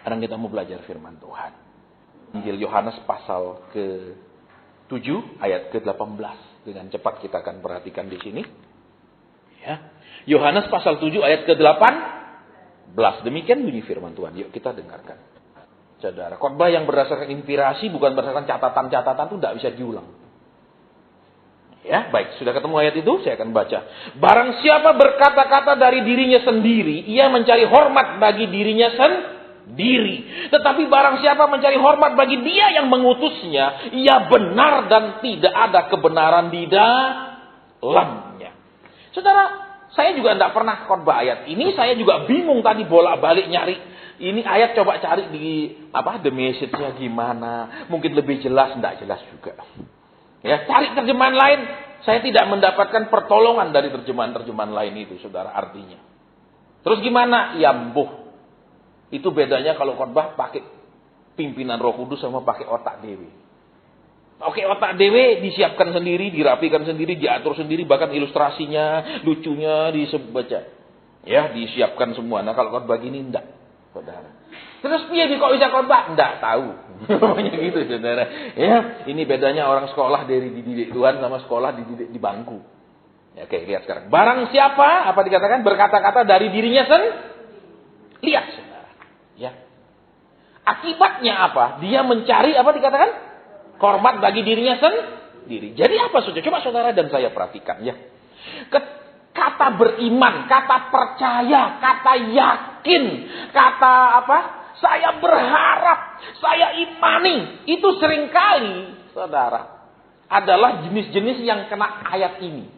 Sekarang kita mau belajar firman Tuhan. Injil Yohanes pasal ke-7 ayat ke-18. Dengan cepat kita akan perhatikan di sini. Ya. Yohanes pasal 7 ayat ke-18. Demikian bunyi firman Tuhan. Yuk kita dengarkan. Saudara, khotbah yang berdasarkan inspirasi bukan berdasarkan catatan-catatan itu tidak bisa diulang. Ya, baik. Sudah ketemu ayat itu? Saya akan baca. Barang siapa berkata-kata dari dirinya sendiri, ia mencari hormat bagi dirinya sendiri. Tetapi barang siapa mencari hormat bagi dia yang mengutusnya, ia benar dan tidak ada kebenaran di dalamnya. Saudara, saya juga tidak pernah khotbah ayat ini. Saya juga bingung tadi bolak-balik nyari. Ini ayat coba cari di the message-nya gimana. Mungkin lebih jelas, tidak jelas juga. Ya, cari terjemahan lain. Saya tidak mendapatkan pertolongan dari terjemahan-terjemahan lain itu, saudara, artinya. Terus gimana? Ya, itu bedanya kalau khotbah pakai pimpinan Roh Kudus sama pakai otak dewe. Oke, otak dewe disiapkan sendiri, dirapikan sendiri, diatur sendiri, bahkan ilustrasinya, lucunya dibaca. Ya, disiapkan semua. Nah, kalau khotbah gini enggak, saudara. Terus dia kok bisa khotbah? Enggak tahu. Namanya gitu, saudara. Ya, ini bedanya orang sekolah dari dididik Tuhan sama sekolah dididik di bangku. Ya, oke, lihat sekarang. Barang siapa, apa dikatakan? Berkata-kata dari dirinya lihat, saudara. Ya. Akibatnya apa? Dia mencari, apa dikatakan? Hormat bagi dirinya sendiri. Jadi apa, saudara? Coba saudara dan saya perhatikan, ya. Kata beriman, kata percaya, kata yakin, kata apa? Saya berharap, saya imani. Itu seringkali, saudara, adalah jenis-jenis yang kena ayat ini.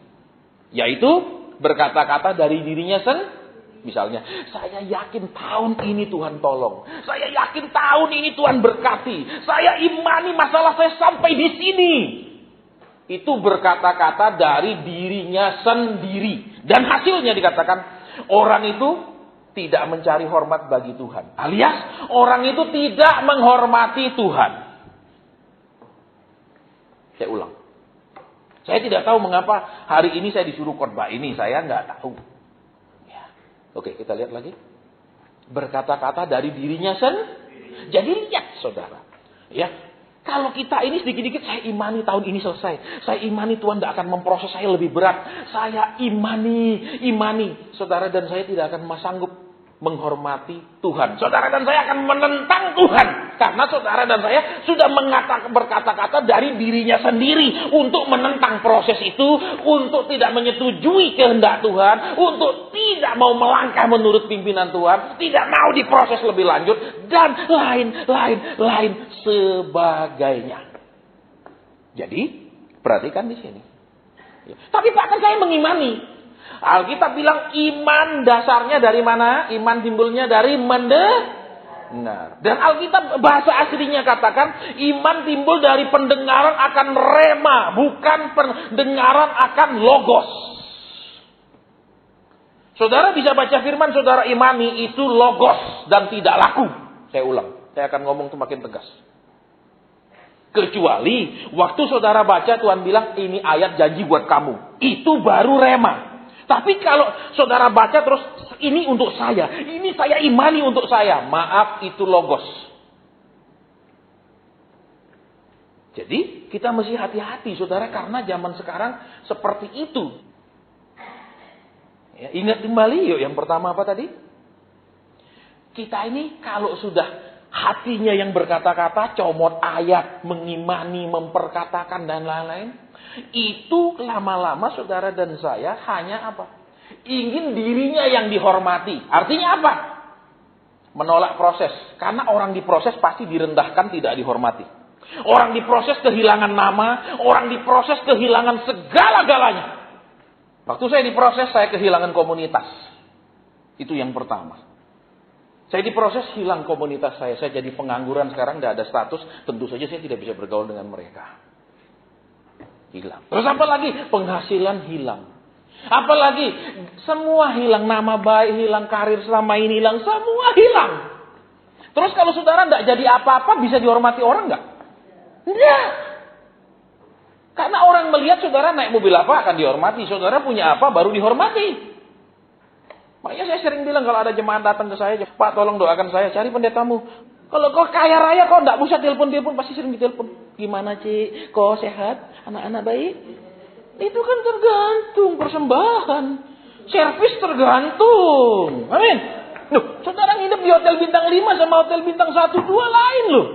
Yaitu berkata-kata dari dirinya misalnya, saya yakin tahun ini Tuhan tolong. Saya yakin tahun ini Tuhan berkati. Saya imani masalah saya sampai di sini. Itu berkata-kata dari dirinya sendiri. Dan hasilnya dikatakan, orang itu tidak mencari hormat bagi Tuhan. Alias, orang itu tidak menghormati Tuhan. Saya ulang. Saya tidak tahu mengapa hari ini saya disuruh khotbah ini. Saya nggak tahu. Ya. Oke, kita lihat lagi. Berkata-kata dari dirinya sendiri. Jadi lihat, saudara. Ya. Kalau kita ini sedikit-sedikit, saya imani tahun ini selesai. Saya imani Tuhan tidak akan memproses saya lebih berat. Saya imani. Saudara dan saya tidak akan sanggup menghormati Tuhan. Saudara dan saya akan menentang Tuhan. Karena saudara dan saya sudah berkata-kata dari dirinya sendiri. Untuk menentang proses itu. Untuk tidak menyetujui kehendak Tuhan. Untuk tidak mau melangkah menurut pimpinan Tuhan. Tidak mau diproses lebih lanjut. Dan lain sebagainya. Jadi, perhatikan di sini. Tapi bahkan saya mengimani. Alkitab bilang iman dasarnya dari mana? Iman timbulnya dari mendengar. Dan Alkitab bahasa aslinya katakan iman timbul dari pendengaran akan rema, bukan pendengaran akan logos. Saudara bisa baca firman, saudara imani itu logos dan tidak laku. Saya ulang, saya akan ngomong semakin tegas. Kecuali waktu saudara baca Tuhan bilang ini ayat janji buat kamu. Itu baru rema. Tapi kalau saudara baca terus, ini untuk saya. Ini saya imani untuk saya. Maaf, itu logos. Jadi, kita mesti hati-hati, saudara. Karena zaman sekarang seperti itu. Ya, ingat kembali yuk, yang pertama apa tadi? Kita ini kalau sudah hatinya yang berkata-kata, comot ayat, mengimani, memperkatakan, dan lain-lain. Itu lama-lama saudara dan saya hanya apa? Ingin dirinya yang dihormati. Artinya apa? Menolak proses. Karena orang diproses pasti direndahkan, tidak dihormati. Orang diproses kehilangan nama. Orang diproses kehilangan segala-galanya. Waktu saya diproses, saya kehilangan komunitas. Itu yang pertama. Saya diproses, hilang komunitas saya. Saya jadi pengangguran sekarang, tidak ada status. Tentu saja saya tidak bisa bergaul dengan mereka. Hilang. Terus apa lagi? Penghasilan hilang. Apalagi semua hilang, nama baik hilang, karir selama ini hilang, semua hilang. Terus kalau saudara tidak jadi apa-apa, bisa dihormati orang nggak? Tidak. Karena orang melihat saudara naik mobil apa akan dihormati, saudara punya apa baru dihormati. Makanya saya sering bilang kalau ada jemaat datang ke saya, Pak tolong doakan saya, cari pendetamu. Kalau kau kaya raya kau enggak usah telepon-telepon, pasti sering ditelepon. Gimana Cik? Kau sehat? Anak-anak baik? Itu kan tergantung persembahan. Servis tergantung. Amin. Loh, saudara nginep di hotel bintang 5 sama hotel bintang 1, 2 lain loh.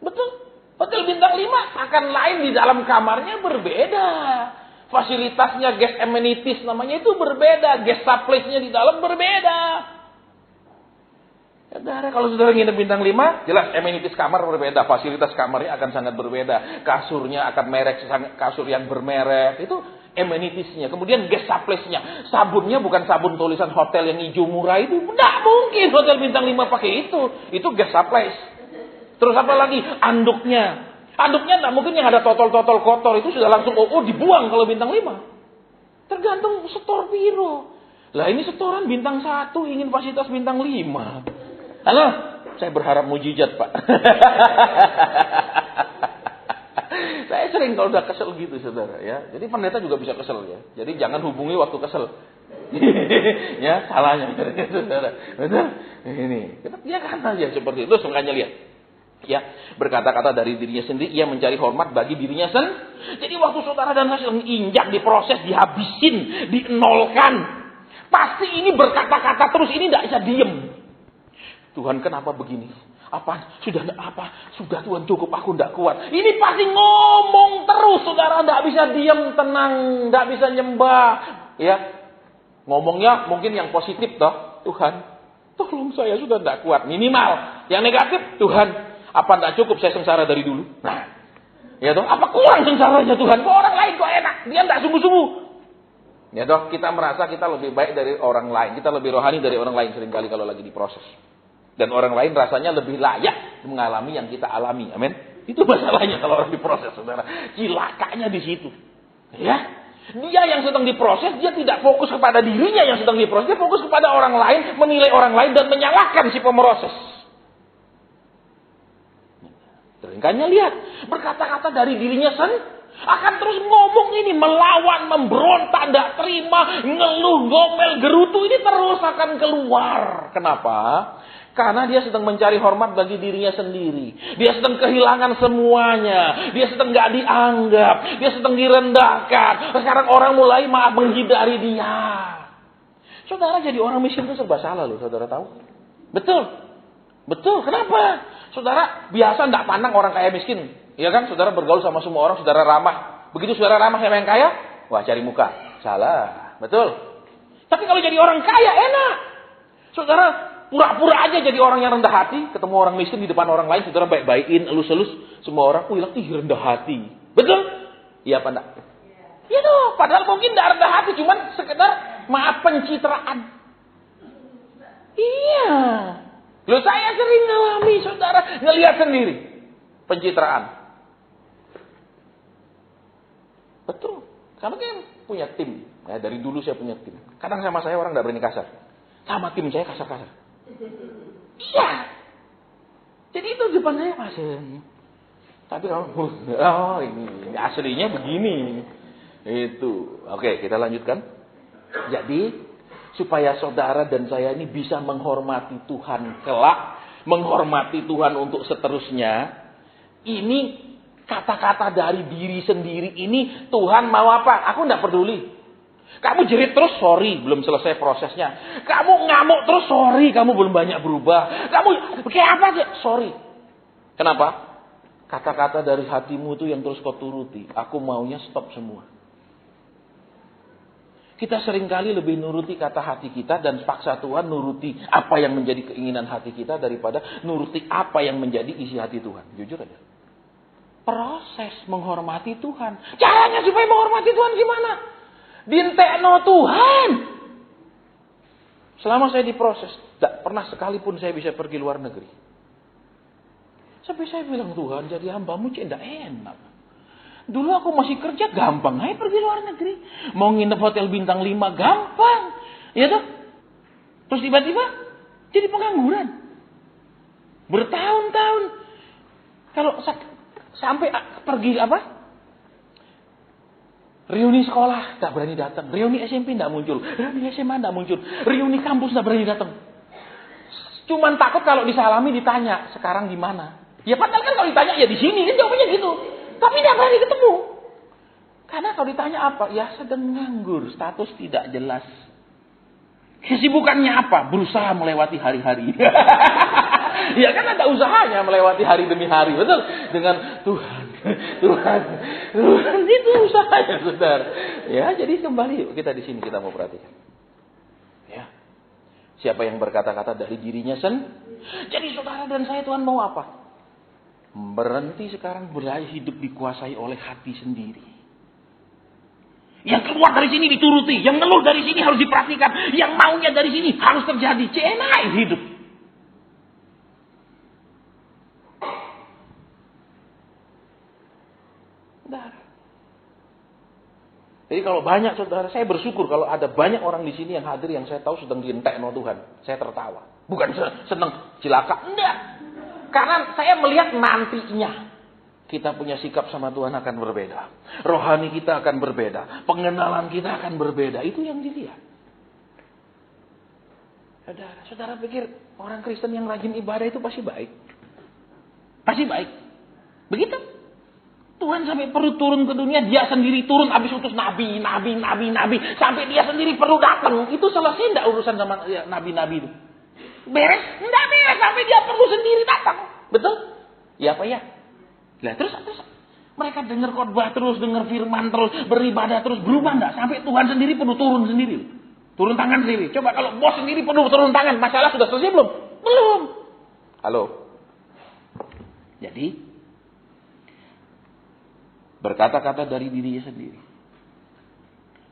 Betul? Hotel bintang 5 akan lain, di dalam kamarnya berbeda. Fasilitasnya, guest amenities namanya itu berbeda. Guest supplies-nya di dalam berbeda. Saudara, kalau saudara nginep bintang 5, jelas amenities kamar berbeda. Fasilitas kamarnya akan sangat berbeda. Kasurnya akan merek, kasur yang bermerek. Itu amenities-nya. Kemudian guest supplies-nya. Sabunnya bukan sabun tulisan hotel yang hijau murah itu. Tidak mungkin hotel bintang 5 pakai itu. Itu guest supplies. Terus apa lagi? Anduknya. Anduknya tidak mungkin yang ada totol-totol kotor. Itu sudah langsung dibuang kalau bintang 5. Tergantung setor piro. Lah ini setoran bintang 1 ingin fasilitas bintang 5. Halo, saya berharap mujizat Pak. Saya sering kalau udah kesel gitu saudara ya. Jadi pendeta juga bisa kesel ya. Jadi jangan hubungi waktu kesel. Ya salahnya saudara. Betul? Ini. Dia kan aja seperti itu. Makanya lihat. Ya, berkata-kata dari dirinya sendiri, ia mencari hormat bagi dirinya sendiri. Jadi waktu saudara dan saya sedang injak, diproses, dihabisin, dienolkan. Pasti ini berkata-kata terus, ini tidak bisa diem. Tuhan kenapa begini? Sudah Tuhan cukup, aku tidak kuat. Ini pasti ngomong terus, saudara tidak bisa diam tenang, tidak bisa nyembah. Ya, ngomongnya mungkin yang positif toh, Tuhan, tolong saya sudah tidak kuat minimal. Yang negatif, Tuhan, apa tidak cukup saya sengsara dari dulu? Nah, ya toh, apa kurang sengsaranya Tuhan? Kok orang lain kok enak? Dia tidak sungguh-sungguh. Ya toh, kita merasa kita lebih baik dari orang lain, kita lebih rohani dari orang lain seringkali kalau lagi diproses. Dan orang lain rasanya lebih layak mengalami yang kita alami. Amin. Itu masalahnya kalau orang diproses, saudara. Cilakanya di situ. Ya. Dia yang sedang diproses, dia tidak fokus kepada dirinya yang sedang diproses. Dia fokus kepada orang lain, menilai orang lain dan menyalahkan si pemroses. Seringkali lihat, berkata-kata dari dirinya sendiri. Akan terus ngomong ini, melawan, memberontak, tidak terima, ngeluh, ngomel, gerutu. Ini terus akan keluar. Kenapa? Karena dia sedang mencari hormat bagi dirinya sendiri. Dia sedang kehilangan semuanya. Dia sedang gak dianggap. Dia sedang direndahkan. Sekarang orang mulai menghindari dia. Saudara jadi orang miskin itu serba salah loh. Saudara tahu? Betul. Betul. Kenapa? Saudara biasa gak pandang orang kaya miskin. Iya kan? Saudara bergaul sama semua orang. Saudara ramah. Begitu saudara ramah sama yang kaya. Wah cari muka. Salah. Betul. Tapi kalau jadi orang kaya enak. Saudara pura-pura aja jadi orang yang rendah hati, ketemu orang miskin di depan orang lain, saudara baik-baikin, elus-elus, semua orang, rendah hati. Betul? Iya apa enggak? Iya tuh, padahal mungkin enggak rendah hati, cuman sekedar maaf pencitraan. Iya. Loh saya sering ngalami, saudara, ngelihat sendiri. Pencitraan. Betul. Karena kan punya tim. Ya, dari dulu saya punya tim. Kadang sama saya orang enggak berani kasar. Sama tim saya kasar-kasar. Iya. Jadi itu depan saya pasien. Tapi kamu, ini aslinya begini. Itu. Oke, kita lanjutkan. Jadi, supaya saudara dan saya ini bisa menghormati Tuhan kelak, menghormati Tuhan untuk seterusnya. Ini kata-kata dari diri sendiri ini, Tuhan mau apa? Aku tidak peduli. Kamu jerit terus, sorry, belum selesai prosesnya. Kamu ngamuk terus, sorry, kamu belum banyak berubah. Kamu kayak apa sih? Sorry. Kenapa? Kata-kata dari hatimu itu yang terus kau turuti. Aku maunya stop semua. Kita seringkali lebih nuruti kata hati kita dan paksa Tuhan nuruti apa yang menjadi keinginan hati kita daripada nuruti apa yang menjadi isi hati Tuhan. Jujur aja. Proses menghormati Tuhan. Caranya supaya menghormati Tuhan gimana? Dintekno Tuhan. Selama saya diproses, tidak pernah sekalipun saya bisa pergi luar negeri. Sampai saya bilang, Tuhan, jadi hambamu tidak enak. Dulu aku masih kerja, gampang aja pergi luar negeri. Mau nginep hotel bintang 5, gampang. Ya toh? Terus tiba-tiba jadi pengangguran. Bertahun-tahun. Kalau sampai pergi apa? Reuni sekolah tak berani datang, reuni SMP tidak muncul, reuni SMA tidak muncul, reuni kampus tidak berani datang. Cuman takut kalau disalami ditanya, sekarang di mana? Ya padahal kan kalau ditanya ya di sini, kan jawabannya gitu. Tapi tidak berani ketemu. Karena kalau ditanya apa? Ya sedang nganggur, status tidak jelas. Kesibukannya apa? Berusaha melewati hari-hari. Ya kan ada usahanya melewati hari demi hari, betul? Dengan Tuhan itu usahanya, saudara. Ya, jadi kembali yuk kita di sini kita mau perhatikan. Ya. Siapa yang berkata-kata dari dirinya Jadi saudara dan saya Tuhan mau apa? Berhenti sekarang hidup dikuasai oleh hati sendiri. Yang keluar dari sini dituruti, yang ngeluh dari sini harus diperhatikan, yang maunya dari sini harus terjadi. Enak hidup. Jadi kalau banyak saudara, saya bersyukur kalau ada banyak orang di sini yang hadir yang saya tahu sedang dientekno Tuhan. Saya tertawa. Bukan senang cilaka, enggak. Karena saya melihat nantinya kita punya sikap sama Tuhan akan berbeda. Rohani kita akan berbeda. Pengenalan kita akan berbeda. Itu yang dilihat. Saudara pikir orang Kristen yang rajin ibadah itu pasti baik? Pasti baik. Begitu. Tuhan sampai perlu turun ke dunia, dia sendiri turun habis utus nabi. Sampai dia sendiri perlu datang. Itu selesai enggak urusan sama nabi-nabi itu? Beres? Enggak beres. Sampai dia perlu sendiri datang. Betul? Ya apa ya? Nah, terus mereka dengar khotbah terus, dengar firman terus, beribadah terus, berubah enggak? Sampai Tuhan sendiri perlu turun sendiri. Turun tangan sendiri. Coba kalau bos sendiri perlu turun tangan, masalah sudah selesai belum? Belum. Halo. Jadi berkata-kata dari dirinya sendiri.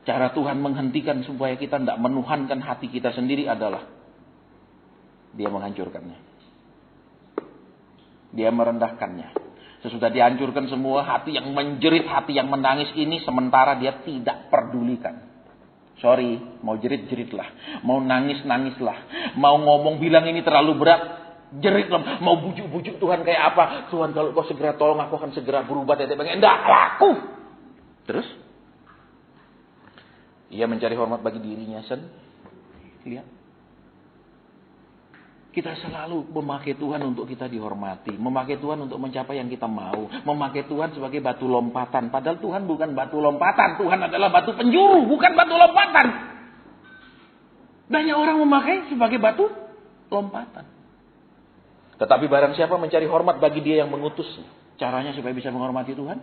Cara Tuhan menghentikan supaya kita tidak menuhankan hati kita sendiri adalah dia menghancurkannya. Dia merendahkannya. Sesudah dihancurkan semua, hati yang menjerit, hati yang menangis ini sementara dia tidak pedulikan. Sorry, mau jerit-jeritlah. Mau nangis-nangislah. Mau ngomong bilang ini terlalu berat, jeritlah. Mau bujuk-bujuk Tuhan kayak apa? Tuhan kalau kau segera tolong aku akan segera berubah. Enggak laku. Terus? Ia mencari hormat bagi dirinya sendiri. Lihat. Kita selalu memakai Tuhan untuk kita dihormati. Memakai Tuhan untuk mencapai yang kita mau. Memakai Tuhan sebagai batu lompatan. Padahal Tuhan bukan batu lompatan. Tuhan adalah batu penjuru, bukan batu lompatan. Banyak orang memakai sebagai batu lompatan. Tetapi barang siapa mencari hormat bagi dia yang mengutusnya. Caranya supaya bisa menghormati Tuhan.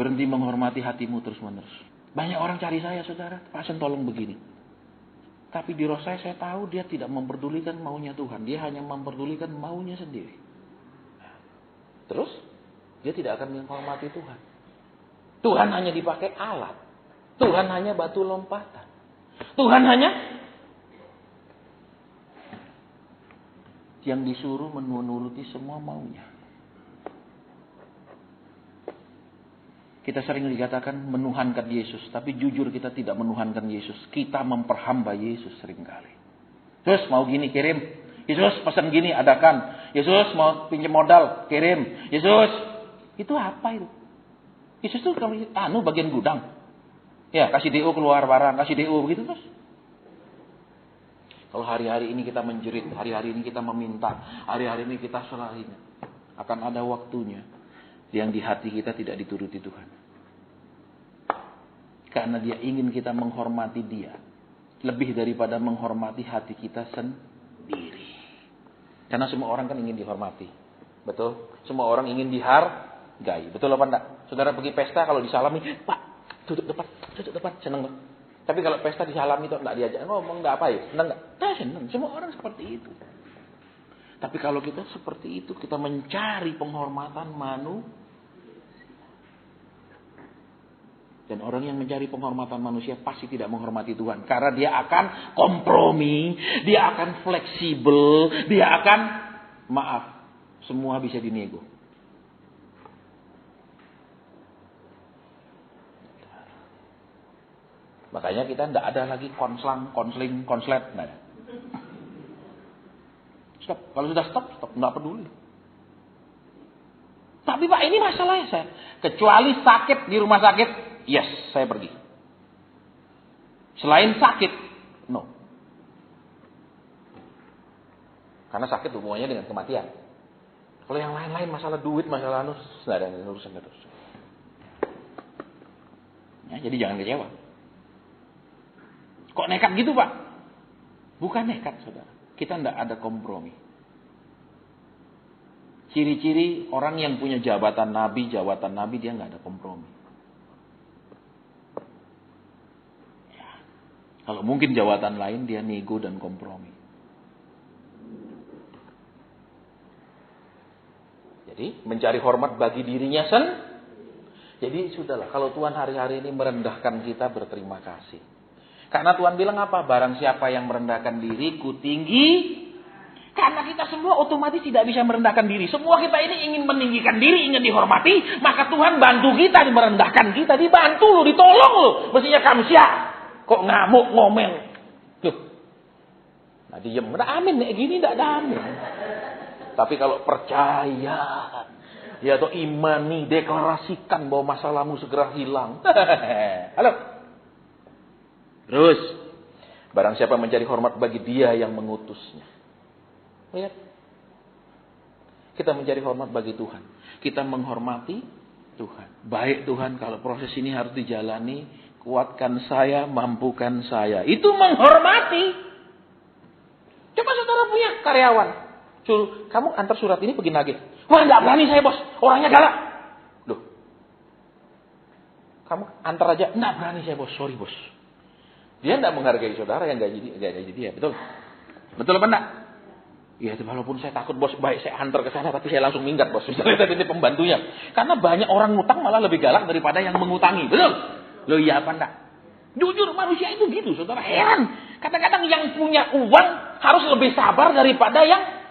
Berhenti menghormati hatimu terus-menerus. Banyak orang cari saya, saudara. Pasien tolong begini. Tapi di roh saya tahu dia tidak memperdulikan maunya Tuhan. Dia hanya memperdulikan maunya sendiri. Terus, dia tidak akan menghormati Tuhan. Tuhan hanya dipakai alat. Tuhan hanya batu lompatan. Tuhan hanya yang disuruh menuruti semua maunya. Kita sering dikatakan menuhankan Yesus. Tapi jujur kita tidak menuhankan Yesus. Kita memperhamba Yesus seringkali. Yesus mau gini, kirim. Yesus pesan gini, adakan. Yesus mau pinjam modal, kirim. Yesus. Itu apa itu? Yesus itu bagian gudang. Ya, kasih DO keluar barang, kasih DO begitu terus. Kalau hari-hari ini kita menjerit, hari-hari ini kita meminta, hari-hari ini kita serahin, akan ada waktunya yang di hati kita tidak dituruti Tuhan. Karena dia ingin kita menghormati dia. Lebih daripada menghormati hati kita sendiri. Karena semua orang kan ingin dihormati. Betul? Semua orang ingin dihargai. Betul apa enggak? Saudara pergi pesta kalau disalami, Pak, duduk depan, seneng enggak? Tapi kalau pesta disalami itu enggak diajak ngomong, enggak apa ya? Seneng enggak? Seneng. Semua orang seperti itu. Tapi kalau kita seperti itu, kita mencari penghormatan manusia. Dan orang yang mencari penghormatan manusia pasti tidak menghormati Tuhan. Karena dia akan kompromi, dia akan fleksibel, dia akan semua bisa dinego. Makanya kita tidak ada lagi konseling, konslet. Nah. Stop. Kalau sudah stop, nggak peduli. Tapi Pak, ini masalahnya saya. Kecuali sakit di rumah sakit, Yes, saya pergi. Selain sakit, no. Karena sakit hubungannya dengan kematian. Kalau yang lain-lain, masalah duit, masalah nggak ada urusan terus. Ya, jadi jangan kecewa. Kok nekat gitu, Pak? Bukan nekat, saudara. Kita tidak ada kompromi. Ciri-ciri orang yang punya jabatan nabi, dia nggak ada kompromi. Ya. Kalau mungkin jabatan lain, dia nego dan kompromi. Jadi mencari hormat bagi dirinya Jadi sudahlah, kalau Tuhan hari-hari ini merendahkan kita, berterima kasih. Karena Tuhan bilang apa? Barang siapa yang merendahkan diri, ku tinggi. Karena kita semua otomatis tidak bisa merendahkan diri. Semua kita ini ingin meninggikan diri, ingin dihormati. Maka Tuhan bantu kita, merendahkan kita. Dibantu loh, ditolong loh. Mestinya kamu siap. Kok ngamuk, ngomel. Loh. Nah diem. Amin, gini tidak ada amin. Tapi kalau percaya, ya atau imani, deklarasikan bahwa masalahmu segera hilang. Halo. Terus, barang siapa mencari hormat bagi dia yang mengutusnya. Lihat. Kita mencari hormat bagi Tuhan. Kita menghormati Tuhan. Baik Tuhan, kalau proses ini harus dijalani, kuatkan saya, mampukan saya. Itu menghormati. Coba saudara punya karyawan. Suruh, kamu antar surat ini pergi nagih. Wah, nggak berani saya bos, orangnya galak. Loh, kamu antar aja, nggak berani saya bos, sorry bos. Dia nggak menghargai saudara yang gaji dia, betul? Betul apa enggak? Iya, walaupun saya takut bos, baik saya antar ke sana, tapi saya langsung minggat bos. Misalnya tadi pembantunya, karena banyak orang ngutang malah lebih galak daripada yang mengutangi, betul? Loh iya apa enggak? Jujur manusia itu gitu, saudara, heran. Kadang-kadang yang punya uang harus lebih sabar daripada yang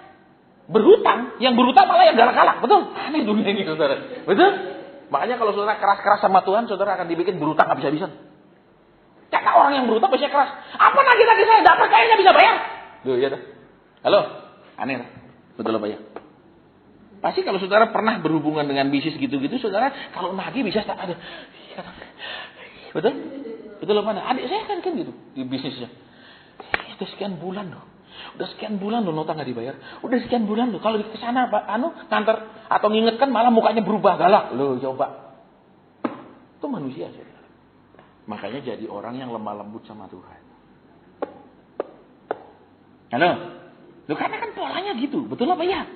berhutang. Yang berhutang malah yang galak-galak. Betul? Aneh dunia ini, saudara. Betul? Makanya kalau saudara keras-keras sama Tuhan, saudara akan dibikin berhutang habis-habisan. Karena orang yang berhutang biasanya keras. Apa nagih-nagih saya? Dapat kayaknya bisa bayar. Loh, iya dah. Halo? Aneh dah. Betul apa ya? Pasti kalau saudara pernah berhubungan dengan bisnis gitu-gitu, saudara kalau nagih bisa ada. Betul? Betul apa enggak? Adik saya kan gitu di bisnisnya. Itu sekian bulan loh. Udah sekian bulan loh nota nggak dibayar. Udah sekian bulan loh. Kalau ke sana Pak nganter atau ngingetkan malah mukanya berubah galak. Loh coba. Itu manusia saudara. Makanya jadi orang yang lemah lembut sama Tuhan. Halo. Loh karena kan polanya gitu. Betul apa ya?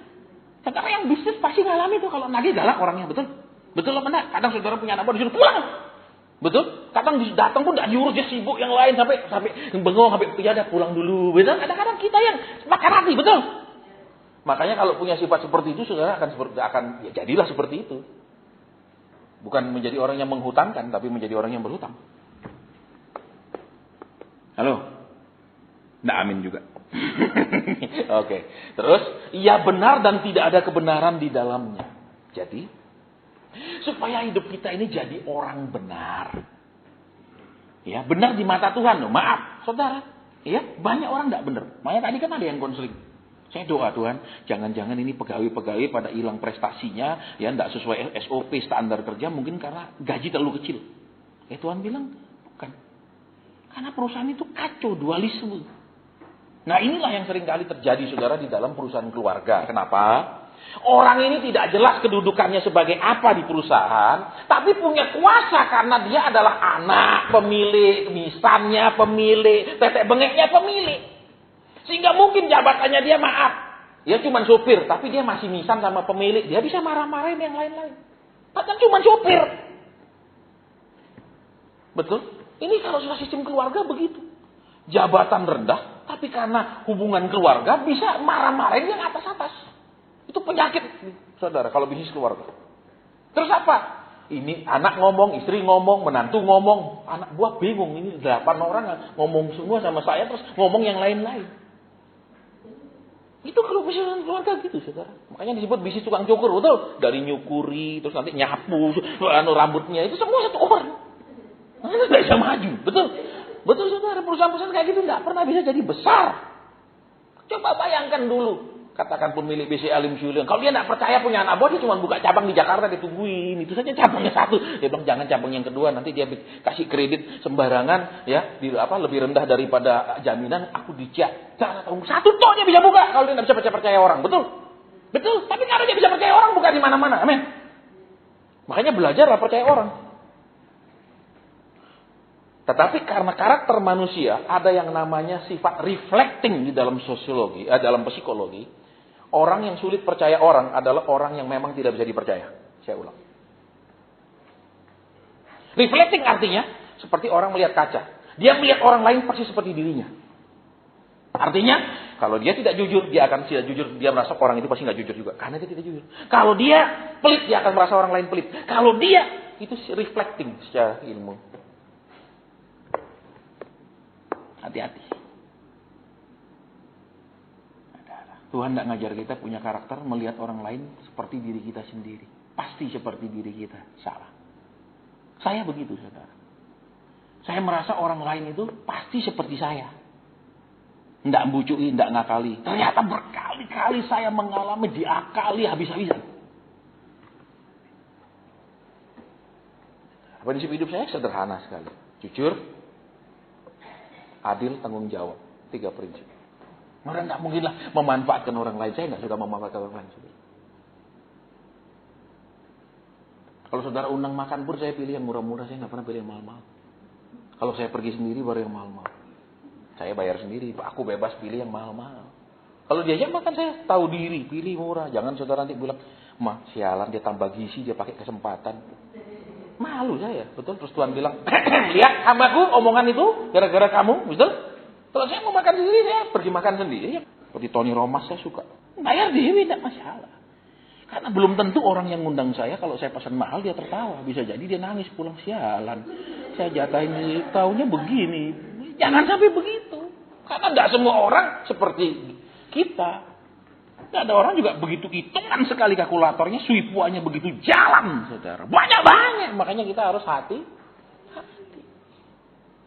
Saudara yang bisnis pasti ngalami tuh kalau nagih galak orangnya. Betul? Betul apa enggak? Kadang saudara punya anak baru disuruh pulang. Betul? Kadang datang pun tidak diurus, dia sibuk yang lain sampai bengong, sampai ya udah pulang dulu. Betul? Kadang-kadang kita yang makan hati, betul? Makanya kalau punya sifat seperti itu, saudara akan ya jadilah seperti itu. Bukan menjadi orang yang menghutangkan, tapi menjadi orang yang berhutang. Halo? Nggak amin juga. Oke. Terus, ia benar dan tidak ada kebenaran di dalamnya. Jadi supaya hidup kita ini jadi orang benar. Ya, benar di mata Tuhan loh. Maaf, saudara. Ya, banyak orang enggak benar. Makanya tadi kan ada yang konseling. Saya doa Tuhan, jangan-jangan ini pegawai-pegawai pada hilang prestasinya, ya enggak sesuai SOP standar kerja mungkin karena gaji terlalu kecil. Tuhan bilang, bukan. Karena perusahaan itu kacau, dualisme. Nah, inilah yang sering kali terjadi saudara di dalam perusahaan keluarga. Kenapa? Orang ini tidak jelas kedudukannya sebagai apa di perusahaan, tapi punya kuasa karena dia adalah anak pemilik, misannya pemilik, tetek bengeknya pemilik. Sehingga mungkin jabatannya dia maaf, dia cuma sopir, tapi dia masih misan sama pemilik, dia bisa marah-marahin yang lain-lain. Padahal cuma sopir. Betul? Ini kalau sudah sistem keluarga begitu. Jabatan rendah, tapi karena hubungan keluarga bisa marah-marahin yang atas-atas. Itu penyakit, saudara, kalau bisnis keluarga. Terus apa? Ini anak ngomong, istri ngomong, menantu ngomong. Anak buah bingung, ini 8 orang ngomong semua sama saya, terus ngomong yang lain-lain. Itu kalau bisnis keluarga gitu, saudara. Makanya disebut bisnis tukang cukur, betul? Dari nyukuri, terus nanti nyapu, rambutnya, itu semua satu orang. Itu tidak bisa maju, betul? Betul, saudara, perusahaan-perusahaan kayak gitu tidak pernah bisa jadi besar. Coba bayangkan dulu. Katakan pemilik BC Alim Syulian. Kalau dia tidak percaya punya anak buah, dia cuma buka cabang di Jakarta, ditungguin. Itu saja cabangnya satu. Dia bilang jangan cabang yang kedua, nanti dia kasih kredit sembarangan, ya, lebih rendah daripada jaminan. Aku dicek. Jangan tahu satu toh dia bisa buka. Kalau dia tidak bisa percaya orang, betul? Betul. Tapi kalau dia bisa percaya orang, bukan di mana-mana. Amin. Makanya belajarlah percaya orang. Tetapi karena karakter manusia ada yang namanya sifat reflecting di dalam sosiologi, dalam psikologi. Orang yang sulit percaya orang adalah orang yang memang tidak bisa dipercaya. Saya ulang. Reflecting artinya seperti orang melihat kaca. Dia melihat orang lain persis seperti dirinya. Artinya kalau dia tidak jujur, dia akan tidak jujur. Dia merasa orang itu pasti nggak jujur juga. Karena dia tidak jujur. Kalau dia pelit, dia akan merasa orang lain pelit. Kalau dia, itu reflecting secara ilmu. Hati-hati. Tuhan tidak ngajar kita punya karakter melihat orang lain seperti diri kita sendiri. Pasti seperti diri kita. Salah. Saya begitu, saudara. Saya merasa orang lain itu pasti seperti saya. Tidak membucui, tidak ngakali. Ternyata berkali-kali saya mengalami diakali habis-habisan. Prinsip hidup saya sederhana sekali. Jujur, adil, tanggung jawab. 3 prinsip. Orang tidak mungkinlah memanfaatkan orang lain. Saya tidak suka memanfaatkan orang lain. Kalau saudara undang makan pun saya pilih yang murah-murah. Saya tidak pernah pilih yang mahal-mahal. Kalau saya pergi sendiri baru yang mahal-mahal. Saya bayar sendiri. Aku bebas pilih yang mahal-mahal. Kalau diajak makan saya tahu diri. Pilih murah. Jangan saudara nanti bilang, "Mah, sialan dia tambah gizi. Dia pakai kesempatan." Malu saya. Betul. Terus Tuhan bilang, "Lihat hambaku omongan itu gara-gara kamu." Betul. Kalau saya mau makan sendiri, saya pergi makan sendiri. Seperti Tony Romas saya suka. Bayar dewi, tidak masalah. Karena belum tentu orang yang ngundang saya, kalau saya pesan mahal, dia tertawa. Bisa jadi dia nangis pulang, sialan. Saya jatahin ini, taunya begini. Jangan sampai begitu. Karena tidak semua orang seperti kita. Tidak ada orang juga begitu hitungan sekali kalkulatornya, suipuannya begitu jalan, saudara. Banyak-banyak. Makanya kita harus hati.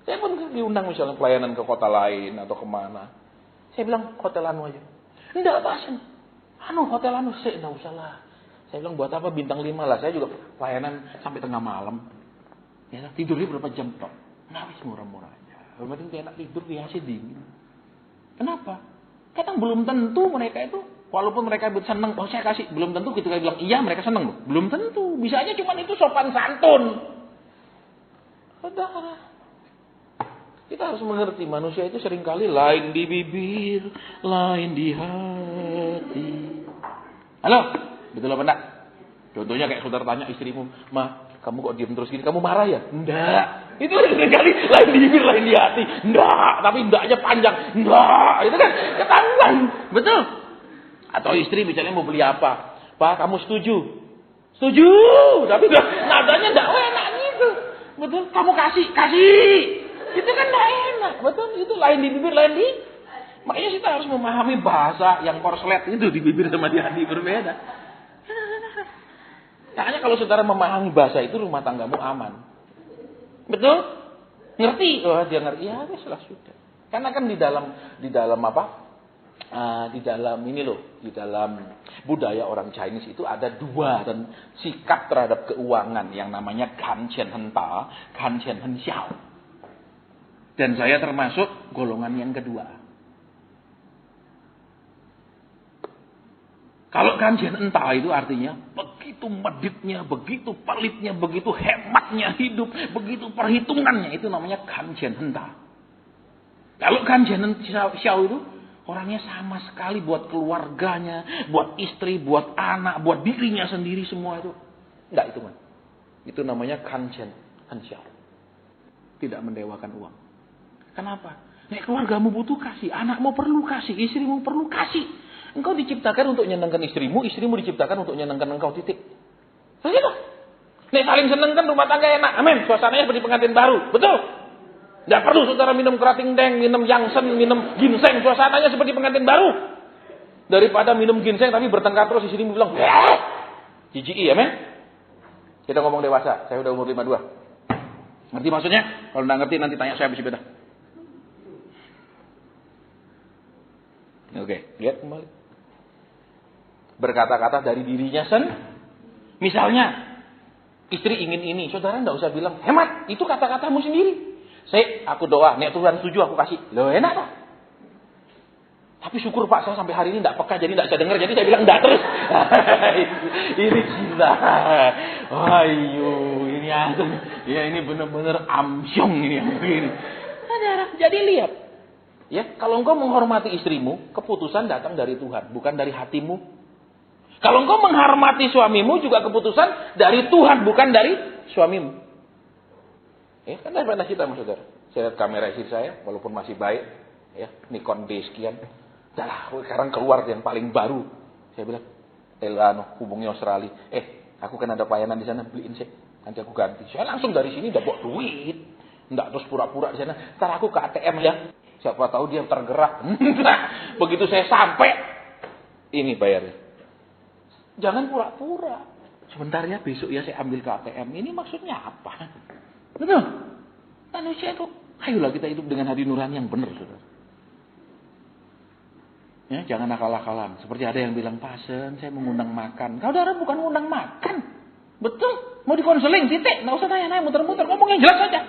Saya pun diundang misalnya pelayanan ke kota lain atau kemana. Saya bilang hotel anu aja. Enggak pasien. Hotel anu sih, enggak usah lah. Saya bilang buat apa bintang 5 lah. Saya juga pelayanan sampai tengah malam. Ya, tidurnya berapa jam tok. Nah, wis murah-murah aja. Berarti enak tidur di AC dingin. Kenapa? Kadang belum tentu mereka itu, walaupun mereka senang, oh saya kasih, belum tentu ketika bilang iya mereka senang loh. Belum tentu. Bisa aja cuma itu sopan santun. Saudara. Kita harus mengerti manusia itu seringkali lain di bibir, lain di hati. Halo, betul apa enggak? Contohnya kayak saudara tanya istrimu, "Ma, kamu kok diam terus gini? Kamu marah ya?" Enggak. Itu seringkali lain di bibir, lain di hati. Enggak, tapi enggaknya panjang. Enggak, itu kan ketahuan. Betul. Atau istri misalnya mau beli apa? "Pak, kamu setuju?" "Setuju." Tapi nadanya enggak enak gitu. Betul. "Kamu kasih." Itu kan tidak enak, betul? Itu lain di bibir, lain di. Makanya kita harus memahami bahasa yang korslet itu di bibir sama di hati berbeda. Makanya kalau saudara memahami bahasa itu rumah tanggamu aman. Betul? Ngerti? Oh, dia ngerti. Ya, sudah sudah. Karena kan di dalam apa? Di dalam budaya orang Chinese itu ada 2 dan sikap terhadap keuangan yang namanya ganchen henta, ganchen henxiao. Dan saya termasuk golongan yang kedua. Kalau ganjen entah itu artinya begitu meditnya, begitu pelitnya, begitu hematnya hidup, begitu perhitungannya, itu namanya ganjen entah. Kalau ganjen xiao itu orangnya sama sekali buat keluarganya, buat istri, buat anak, buat dirinya sendiri semua itu. Enggak itu, man. Itu namanya ganjen xiao. Tidak mendewakan uang. Kenapa? Nek keluargamu butuh kasih, anakmu perlu kasih, istrimu perlu kasih. Engkau diciptakan untuk nyenangkan istrimu, istrimu diciptakan untuk nyenangkan engkau, titik. Begitu. Nek saling senangkan rumah tangga enak, amin. Suasananya seperti pengantin baru, betul. Tidak perlu saudara minum kerating deng, minum yangsen, minum ginseng, suasananya seperti pengantin baru. Daripada minum ginseng tapi bertengkar terus, istrimu bilang, jijiki, amin. Kita ngomong dewasa, saya udah umur 52. Ngerti maksudnya? Kalau nggak ngerti nanti tanya saya habis beda. Oke, lihat kembali. berkata-kata dari dirinya Misalnya, istri ingin ini, saudara enggak usah bilang, hemat, itu kata-katamu sendiri. Aku doa, nek Tuhan setuju aku kasih. Loh enak tak? Tapi syukur Pak, saya sampai hari ini enggak peka, jadi enggak bisa dengar, jadi saya bilang enggak terus. Ini cinta. Ayo, ini aku. Ya ini benar-benar amsyong ini. Saudara, jadi lihat. Ya, kalau engkau menghormati istrimu, keputusan datang dari Tuhan, bukan dari hatimu. Kalau engkau menghormati suamimu, juga keputusan dari Tuhan, bukan dari suamimu. Ya, kan daripada kita, saudara. Saya lihat kamera istri saya, walaupun masih baik, ya, Nikon D sekian. Dah, sekarang keluar yang paling baru. Saya bilang, hubungi Australia. Aku kan ada pelayanan di sana, beliin sih. Nanti aku ganti. Saya langsung dari sini udah bawa duit. Enggak terus pura-pura di sana. Ntar aku ke ATM ya. Siapa tahu dia tergerak. Begitu saya sampai, ini bayarnya. Jangan pura-pura. Sebentar ya, besok ya saya ambil ke ATM. Ini maksudnya apa? Betul? Manusia itu, ayolah kita hidup dengan hati nurani yang benar, saudara. Ya, jangan akal-akalan. Seperti ada yang bilang, Pasen, saya mengundang makan. Saudara bukan mengundang makan. Betul? Mau dikonseling, titik. Nggak usah nanya-nanya, muter-muter. Ngomong yang jelas saja.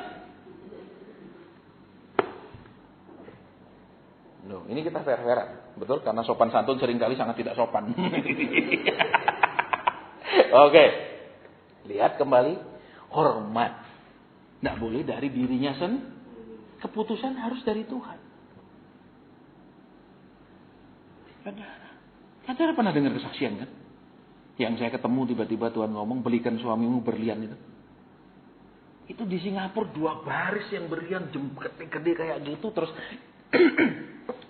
Loh, ini kita fair-fairan. Betul? Karena sopan santun seringkali sangat tidak sopan. Oke. Lihat kembali. Hormat. Nggak boleh dari dirinya keputusan harus dari Tuhan. Saudara pernah dengar kesaksian kan? Yang saya ketemu tiba-tiba Tuhan ngomong, belikan suamimu berlian itu. Itu di Singapura 2 baris yang berlian gede kayak gitu. Terus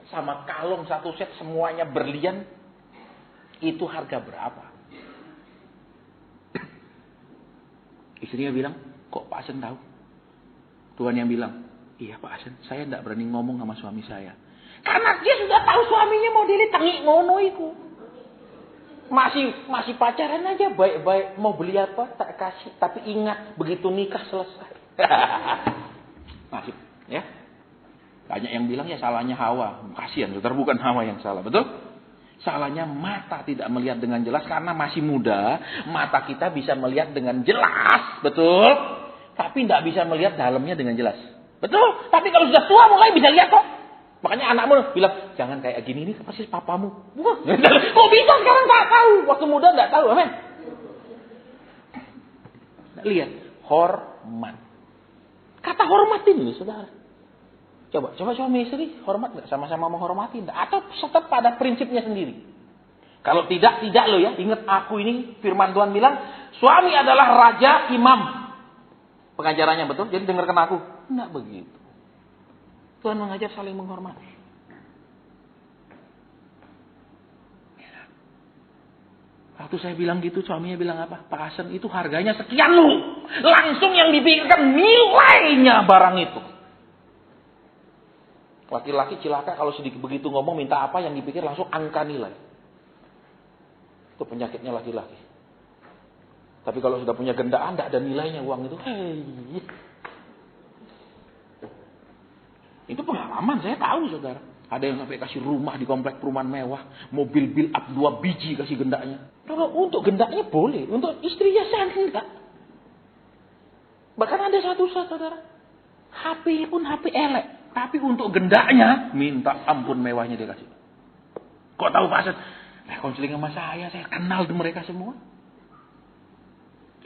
sama kalung 1 set semuanya berlian. Itu harga berapa? Istrinya bilang, kok Pak Asen tahu? Tuhan yang bilang, iya Pak Asen, saya tidak berani ngomong sama suami saya. Karena dia sudah tahu suaminya modelnya tengi ngono iku. Masih pacaran aja baik-baik, mau beli apa tak kasih, tapi ingat begitu nikah selesai. Masih, ya. Banyak yang bilang ya salahnya Hawa. Kasihan, saudara, bukan Hawa yang salah, betul? Salahnya mata tidak melihat dengan jelas karena masih muda, mata kita bisa melihat dengan jelas, betul? Tapi tidak bisa melihat dalamnya dengan jelas. Betul? Tapi kalau sudah tua mulai bisa lihat kok. Makanya anakmu bilang, jangan kayak gini, ini persis papamu. Bukan. Kok bisa sekarang tak tahu? Waktu muda tidak tahu, amin. Lihat, hormat. Kata hormatin nih, saudara. Coba suami istri hormat nggak? Sama-sama menghormati nggak? Atau tetap pada prinsipnya sendiri? Kalau tidak loh ya. Ingat aku ini, firman Tuhan bilang, suami adalah raja imam. Pengajarannya betul, jadi dengarkan aku. Enggak begitu. Tuhan mengajar saling menghormati. Waktu saya bilang gitu, suaminya bilang apa? Pak Hasan, itu harganya sekian lu. Langsung yang dipikirkan nilainya barang itu. Laki-laki cilaka kalau sedikit begitu ngomong minta apa yang dipikir langsung angka nilai. Itu penyakitnya laki-laki. Tapi kalau sudah punya gendaan, tidak ada nilainya uang itu. Itu pengalaman, saya tahu saudara. Ada yang sampai kasih rumah di komplek perumahan mewah. Mobil build up 2 biji kasih gendaknya. Kalau untuk gendaknya boleh. Untuk istrinya saya enggak. Bahkan ada satu saudara. HP pun HP elek. Tapi untuk gendaknya, minta ampun mewahnya dia kasih. Kok tahu Pak Hasan? Konseling sama saya kenal mereka semua.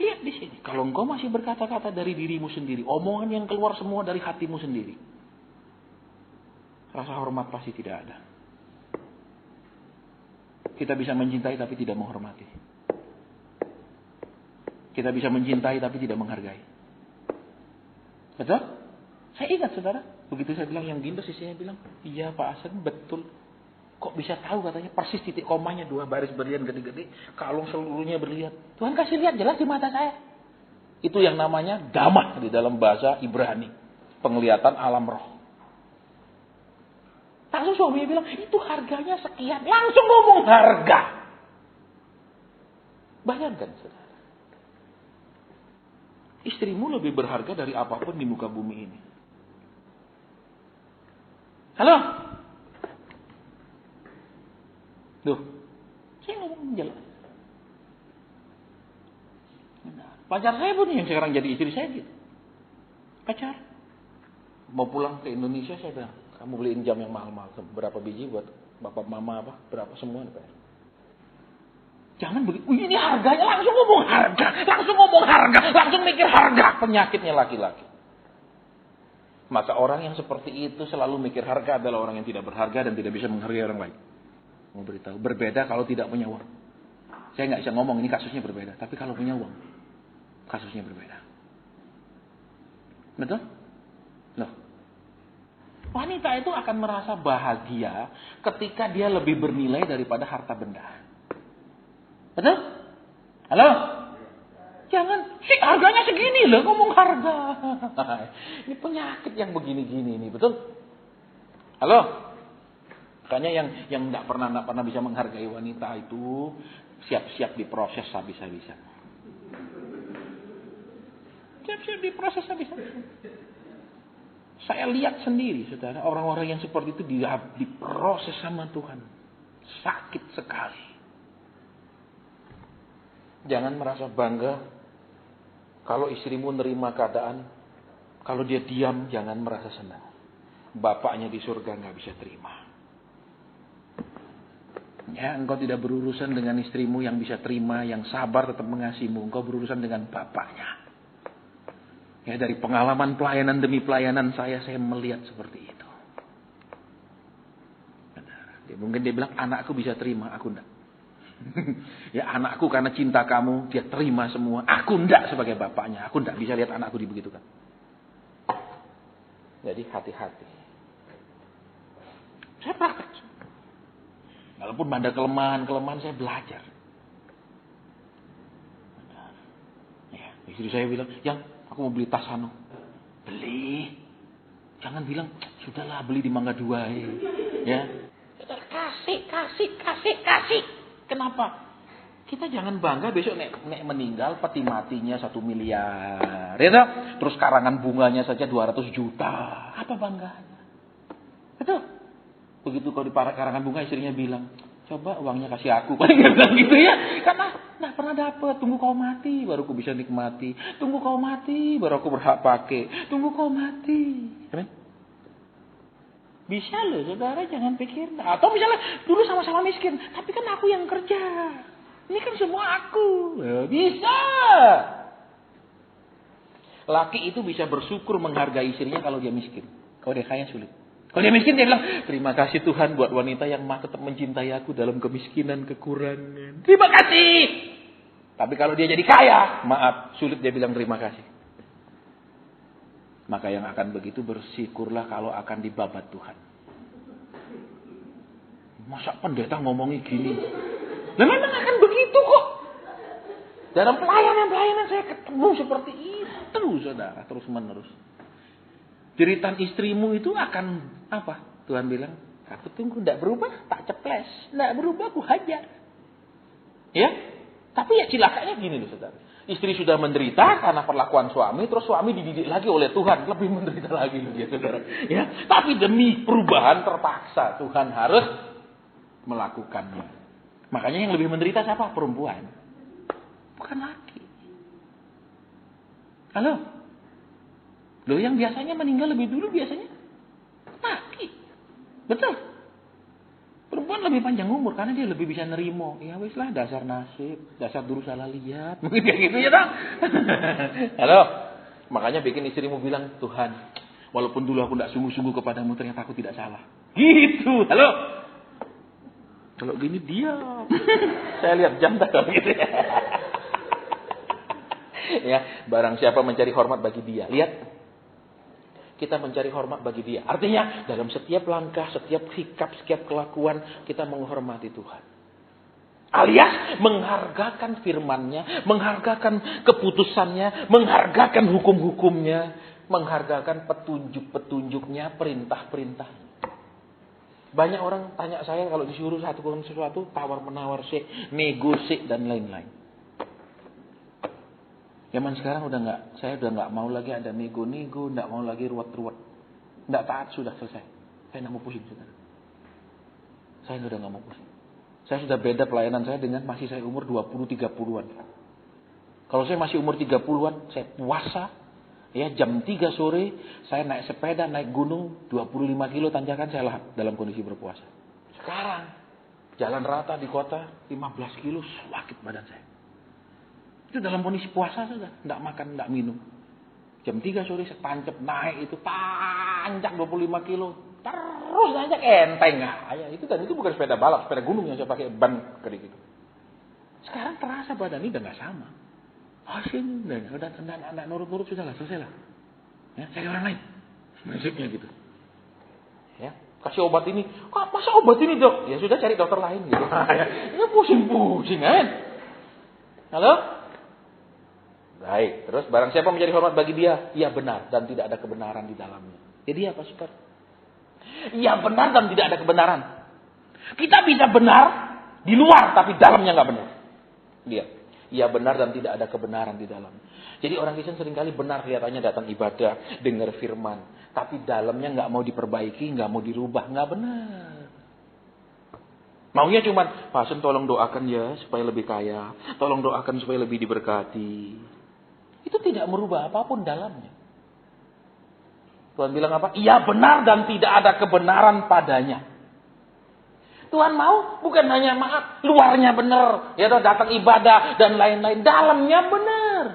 Lihat di sini. Kalau engkau masih berkata-kata dari dirimu sendiri. Omongan yang keluar semua dari hatimu sendiri. Rasa hormat pasti tidak ada. Kita bisa mencintai tapi tidak menghormati. Kita bisa mencintai tapi tidak menghargai. Betul? Saya ingat saudara. Begitu saya bilang yang gindos, istrinya bilang, iya Pak Hasan betul. Kok bisa tahu katanya persis titik komanya 2 baris berlian gede-gede. Kalung seluruhnya berlian. Tuhan kasih lihat jelas di mata saya. Itu yang namanya damah di dalam bahasa Ibrani. Penglihatan alam roh. Langsung suaminya bilang, itu harganya sekian. Langsung ngomong harga. Bayangkan saudara. Istrimu lebih berharga dari apapun di muka bumi ini. Halo? Duh, saya ngomong jelas. Pacar saya pun yang sekarang jadi istri saya gitu. Pacar. Mau pulang ke Indonesia saya bilang, kamu beliin jam yang mahal-mahal. Berapa biji buat bapak mama apa? Berapa semua nih Pak? Jangan begitu. Ini harganya, langsung ngomong harga. Langsung mikir harga. Penyakitnya laki-laki. Maka orang yang seperti itu selalu mikir harga adalah orang yang tidak berharga dan tidak bisa menghargai orang lain. Mau beritahu, berbeda kalau tidak punya uang. Saya nggak bisa ngomong ini kasusnya berbeda, tapi kalau punya uang, kasusnya berbeda. Betul? Loh. Wanita itu akan merasa bahagia ketika dia lebih bernilai daripada harta benda. Betul? Halo? Jangan, harganya segini loh, ngomong harga. Ini penyakit yang begini-gini ini, betul? Halo? Makanya yang nggak pernah bisa menghargai wanita itu siap-siap diproses habis-habisan. Siap-siap diproses habis-habisan. Saya lihat sendiri, saudara, orang-orang yang seperti itu diproses sama Tuhan. Sakit sekali. Jangan merasa bangga kalau istrimu nerima keadaan. Kalau dia diam, jangan merasa senang. Bapaknya di surga nggak bisa terima. Ya, engkau tidak berurusan dengan istrimu yang bisa terima, yang sabar tetap mengasihimu. Engkau berurusan dengan bapaknya. Ya, dari pengalaman pelayanan demi pelayanan saya melihat seperti itu. Mungkin dia bilang, anakku bisa terima, aku enggak. Ya, anakku karena cinta kamu, dia terima semua. Aku enggak sebagai bapaknya. Aku enggak bisa lihat anakku dibegitukan. Jadi hati-hati. Saya praktek. Walaupun ada kelemahan saya belajar. Ya, istri saya bilang, yang aku mau beli tas anu. Beli. Jangan bilang, sudahlah beli di Mangga 2. Ya. Kasih. Kenapa? Kita jangan bangga besok nek meninggal peti matinya 1 miliar. Ya toh? Terus karangan bunganya saja 200 juta. Apa bangganya? Betul? Begitu kalau di karangan bunga istrinya bilang, coba uangnya kasih aku. Paling dia bilang gitu ya. Karena nah pernah dapat. Tunggu kau mati baru aku bisa nikmati. Tunggu kau mati baru aku berhak pakai. Tunggu kau mati. Amin. Bisa loh saudara, jangan pikir. Atau misalnya dulu sama-sama miskin. Tapi kan aku yang kerja. Ini kan semua aku. Bisa. Laki itu bisa bersyukur menghargai istrinya kalau dia miskin. Kalau dia kaya sulit. Kalau dia miskin dia bilang, terima kasih Tuhan buat wanita yang tetap mencintai aku dalam kemiskinan, kekurangan. Terima kasih. Tapi kalau dia jadi kaya, maaf, sulit dia bilang terima kasih. Maka yang akan begitu bersyukurlah kalau akan dibabat Tuhan. Masa pendeta ngomongin gini? Nah memang akan begitu kok. Dalam pelayanan saya ketemu seperti itu, saudara, terus menerus. Jeritan istrimu itu akan apa? Tuhan bilang, aku tunggu, tidak berubah, tak ceples. Tidak berubah, aku hajar. Ya? Tapi ya cilakanya gini loh saudara. Istri sudah menderita karena perlakuan suami, terus suami dididik lagi oleh Tuhan. Lebih menderita lagi dia saudara. Ya? Tapi demi perubahan terpaksa Tuhan harus melakukannya. Makanya yang lebih menderita siapa? Perempuan. Bukan laki. Halo? Loh yang biasanya meninggal lebih dulu biasanya laki. Betul. Perempuan lebih panjang umur karena dia lebih bisa nerimo. Ya wis lah dasar nasib, dasar dulu salah lihat. Mungkin kayak gitu ya dong. Halo. Makanya bikin istrimu bilang, Tuhan, walaupun dulu aku tidak sungguh-sungguh kepadamu ternyata aku tidak salah. Gitu. Halo. Kalau gini diam. Saya lihat jam tak gitu ya. Ya, barang siapa mencari hormat bagi dia. Lihat. Kita mencari hormat bagi dia. Artinya dalam setiap langkah, setiap sikap, setiap kelakuan kita menghormati Tuhan. Alias menghargakan firman-Nya, menghargakan keputusannya, menghargakan hukum-hukumnya, menghargakan petunjuk-petunjuknya, perintah-perintahnya. Banyak orang tanya saya kalau disuruh sesuatu, tawar-menawar sih, negosi dan lain-lain. Zaman sekarang saya udah nggak mau lagi ada nego-nego, nggak mau lagi ruwet-ruwet, nggak taat sudah selesai. Saya nggak mau pusing saudara. Saya udah nggak mau pusing. Saya sudah beda pelayanan saya dengan masih saya umur 20-30-an. Kalau saya masih umur 30-an, saya puasa. Ya, jam 3 sore, saya naik sepeda, naik gunung, 25 kilo tanjakan saya lahap dalam kondisi berpuasa. Sekarang, jalan rata di kota, 15 kilo, sakit badan saya. Itu dalam kondisi puasa sudah, tidak makan, tidak minum. Jam 3 sore saya tancap naik itu, tanjak 25 kilo. Terus nanjak enteng. Nah, ya, itu bukan sepeda balap, sepeda gunung yang saya pakai ban kayak gitu. Sekarang terasa badan ini udah nggak sama. Sini, udah anak nurut-nurut sudah lah, selesai lah. Ya, cari orang lain. Prinsipnya gitu. Ya, kasih obat ini. Kok masa obat ini, Dok? Ya sudah cari dokter lain gitu. Ya pusing-pusing kan. Halo? Baik, terus barang siapa menjadi hormat bagi dia, ia benar dan tidak ada kebenaran di dalamnya. Jadi apa, Saudara? Ia benar dan tidak ada kebenaran. Kita bisa benar di luar tapi dalamnya nggak benar. Dia. Ia benar dan tidak ada kebenaran di dalam. Jadi orang Kristen seringkali benar kelihatannya datang ibadah, dengar firman. Tapi dalamnya nggak mau diperbaiki, nggak mau dirubah, nggak benar. Maunya cuman, Pak Sun tolong doakan ya supaya lebih kaya. Tolong doakan supaya lebih diberkati. Itu tidak merubah apapun dalamnya. Tuhan bilang apa? Ia benar dan tidak ada kebenaran padanya. Tuhan mau bukan hanya maaf, luarnya benar, ya datang ibadah dan lain-lain, dalamnya benar.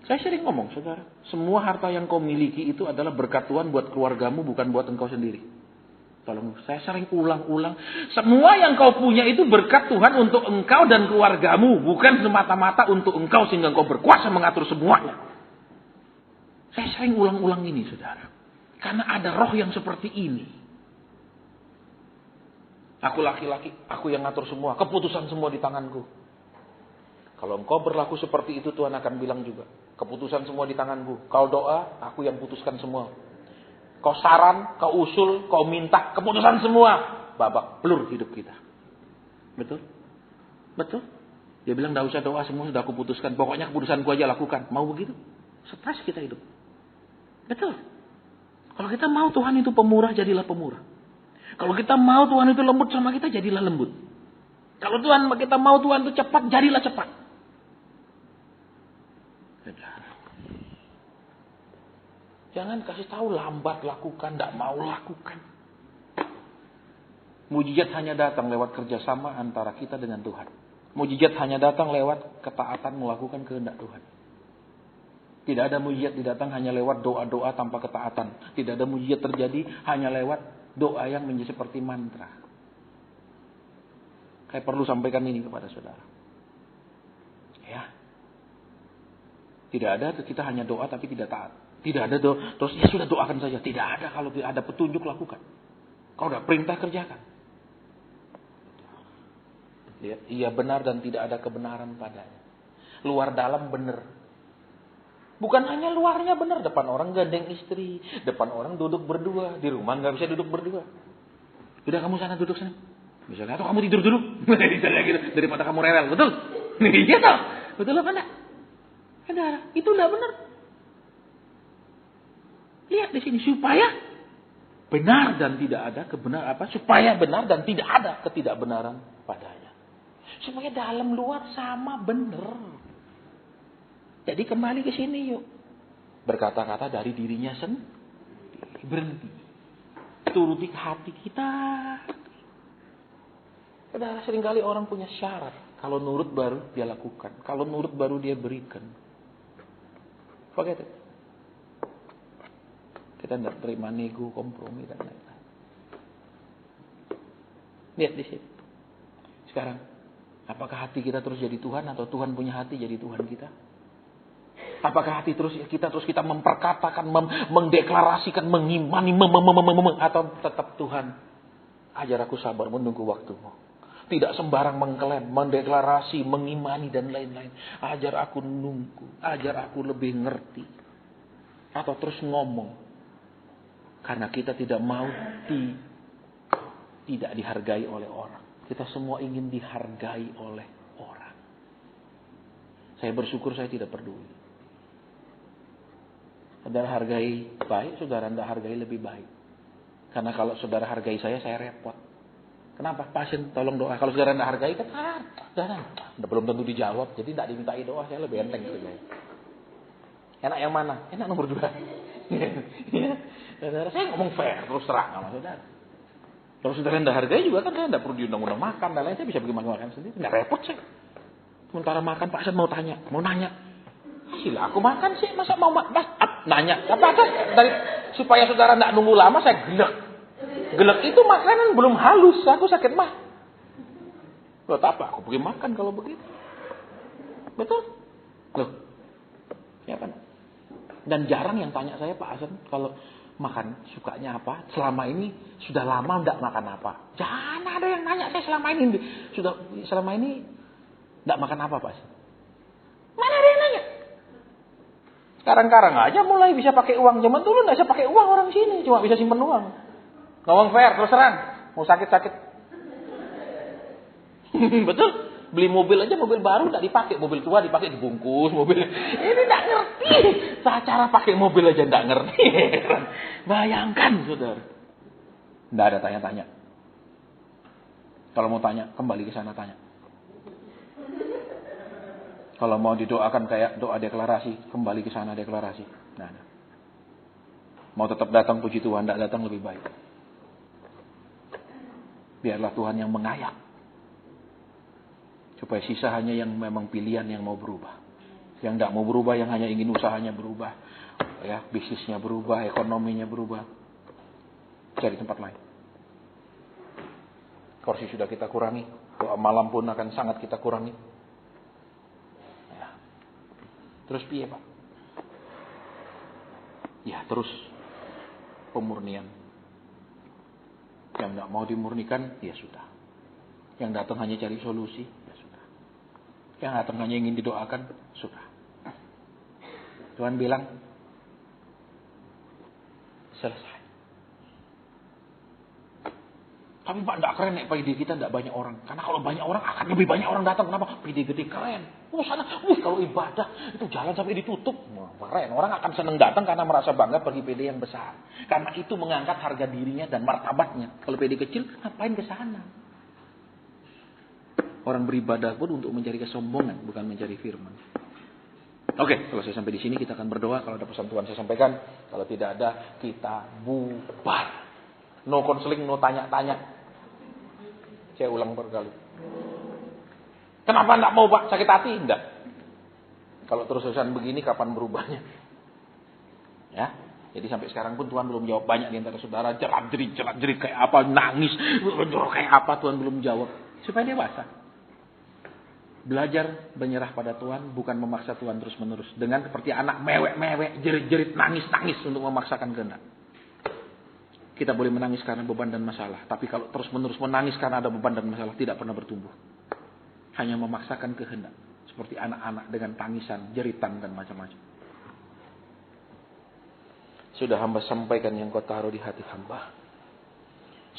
Saya sering ngomong, Saudara, semua harta yang kau miliki itu adalah berkat Tuhan buat keluargamu, bukan buat engkau sendiri. Tolong, saya sering ulang-ulang, semua yang kau punya itu berkat Tuhan untuk engkau dan keluargamu, bukan semata-mata untuk engkau sehingga engkau berkuasa mengatur semuanya. Saya sering ulang-ulang ini, Saudara, karena ada roh yang seperti ini. Aku laki-laki, aku yang ngatur semua. Keputusan semua di tanganku. Kalau engkau berlaku seperti itu, Tuhan akan bilang juga. Keputusan semua di tanganku. Kau doa, aku yang putuskan semua. Kau saran, kau usul, kau minta. Keputusan semua. Babak belur hidup kita. Betul? Betul? Dia bilang, tidak usah doa, semua sudah aku putuskan. Pokoknya keputusanku aja lakukan. Mau begitu? Stres kita hidup. Betul? Kalau kita mau Tuhan itu pemurah, jadilah pemurah. Kalau kita mau Tuhan itu lembut sama kita, jadilah lembut. Kalau kita mau Tuhan itu cepat, jadilah cepat. Jangan kasih tahu lambat lakukan, tidak mau lakukan. Mujizat hanya datang lewat kerjasama antara kita dengan Tuhan. Mujizat hanya datang lewat ketaatan melakukan kehendak Tuhan. Tidak ada mujizat datang hanya lewat doa-doa tanpa ketaatan. Tidak ada mujizat terjadi hanya lewat doa yang menjadi seperti mantra. Saya perlu sampaikan ini kepada saudara. Ya. Tidak ada kita hanya doa tapi tidak taat. Tidak ada doa, terus ya sudah doakan saja. Tidak ada, kalau tidak ada petunjuk lakukan. Kalau ada perintah kerjakan. Ya, ia benar dan tidak ada kebenaran padanya. Luar dalam benar. Bukan hanya luarnya benar, depan orang gandeng istri, depan orang duduk berdua, di rumah nggak bisa duduk berdua. Udah kamu sana duduk sana, misalnya, atau kamu tidur dulu, misalnya gitu, daripada kamu rewel, betul? Iya toh, betul apa enggak? Ada, itu enggak benar. Lihat di sini supaya benar dan tidak ada kebenaran supaya benar dan tidak ada ketidakbenaran padanya. Supaya dalam luar sama benar. Jadi kembali ke sini yuk. Berkata-kata dari dirinya sendiri. Berhenti. Turuti hati kita. Saudara, seringkali orang punya syarat. Kalau nurut baru dia lakukan. Kalau nurut baru dia berikan. Forget it. Kita tidak terima nego, kompromi dan lain-lain. Lihat di sini. Sekarang, apakah hati kita terus jadi Tuhan atau Tuhan punya hati jadi Tuhan kita? Apakah hati kita memperkatakan, mendeklarasikan, mengimani, atau tetap Tuhan, ajar aku sabar menunggu waktumu. Tidak sembarang mengklaim, mendeklarasi, mengimani dan lain-lain. Ajar aku nunggu, ajar aku lebih ngerti. Atau terus ngomong. Karena kita tidak mau tidak dihargai oleh orang. Kita semua ingin dihargai oleh orang. Saya bersyukur saya tidak peduli. Saudara hargai baik, saudara tidak hargai lebih baik. Karena kalau saudara hargai saya repot. Kenapa? Pasien tolong doa. Kalau saudara tidak hargai kan, belum tentu dijawab. Jadi tidak dimintai doa, saya lebih enteng saudara. Enak yang mana? Enak nomor 2. Ya. Saudara, saya ngomong fair, terus terang sama saudara. Kalau saudara tidak hargai juga kan saya tidak perlu diundang-undang makan dan lain, saya bisa pergi makan sendiri. Nggak repot saya. Sementara makan Pak Hasan mau nanya. Sila aku makan sih, masa mau nanya. Apa dari supaya saudara tidak nunggu lama saya gelek. Gelek itu makanan belum halus, aku sakit mah. Loh, apa? Aku pergi makan kalau begitu. Betul? Loh, ya kan? Dan jarang yang tanya saya, Pak Hasan, kalau makan sukanya apa? Selama ini sudah lama enggak makan apa? Jangan ada yang nanya saya selama ini enggak makan apa, Pak Hasan? Mana ada yang nanya? Sekarang aja mulai bisa pakai uang. Zaman dulu enggak bisa pakai uang orang sini, cuma bisa simpen uang. Ngomong fair, terus terang. Mau sakit-sakit. Betul? Beli mobil aja, mobil baru tidak dipakai. Mobil tua dipakai dibungkus. Mobil ini tidak ngerti. Cara pakai mobil aja tidak ngerti. Bayangkan, saudara. Tidak ada tanya-tanya. Kalau mau tanya, kembali ke sana tanya. Kalau mau didoakan kayak doa deklarasi, kembali ke sana deklarasi. Nah. Mau tetap datang puji Tuhan, tidak datang lebih baik. Biarlah Tuhan yang mengayak. Supaya sisa hanya yang memang pilihan yang mau berubah. Yang tidak mau berubah, yang hanya ingin usahanya berubah. Ya, bisnisnya berubah, ekonominya berubah. Cari tempat lain. Kursi sudah kita kurangi. Doa malam pun akan sangat kita kurangi. Ya. Terus piye, Pak? Ya, terus pemurnian. Yang tidak mau dimurnikan, ya sudah. Yang datang hanya cari solusi, ya sudah. Yang datang hanya ingin didoakan, sudah. Tuhan bilang, selesai. Tapi Pak, tidak keren nek PD kita tidak banyak orang. Karena kalau banyak orang akan lebih banyak orang datang. Kenapa? PD gede keren. Sana, kalau ibadah itu jalan sampai ditutup. Wah, keren. Orang akan senang datang karena merasa bangga pergi PD yang besar. Karena itu mengangkat harga dirinya dan martabatnya. Kalau PD kecil, ngapain ke sana? Orang beribadah pun untuk mencari kesombongan, bukan mencari firman. Oke, kalau saya sampai di sini kita akan berdoa. Kalau ada pesan Tuhan saya sampaikan. Kalau tidak ada, kita bubar. No counseling, no tanya-tanya. Saya ulang berkali. Kenapa enggak mau Pak? Sakit hati? Enggak. Kalau terus-terusan begini, kapan berubahnya? Ya. Jadi sampai sekarang pun Tuhan belum jawab. Banyak di antara saudara jerat-jerit kayak apa, nangis, kayak apa, Tuhan belum jawab. Supaya dia basah. Belajar menyerah pada Tuhan, bukan memaksa Tuhan terus-menerus. Dengan seperti anak mewek-mewek, jerit-jerit, nangis-nangis untuk memaksakan kehendak. Kita boleh menangis karena beban dan masalah. Tapi kalau terus-menerus menangis karena ada beban dan masalah, tidak pernah bertumbuh. Hanya memaksakan kehendak. Seperti anak-anak dengan tangisan, jeritan, dan macam-macam. Sudah hamba sampaikan yang kau taruh di hati hamba.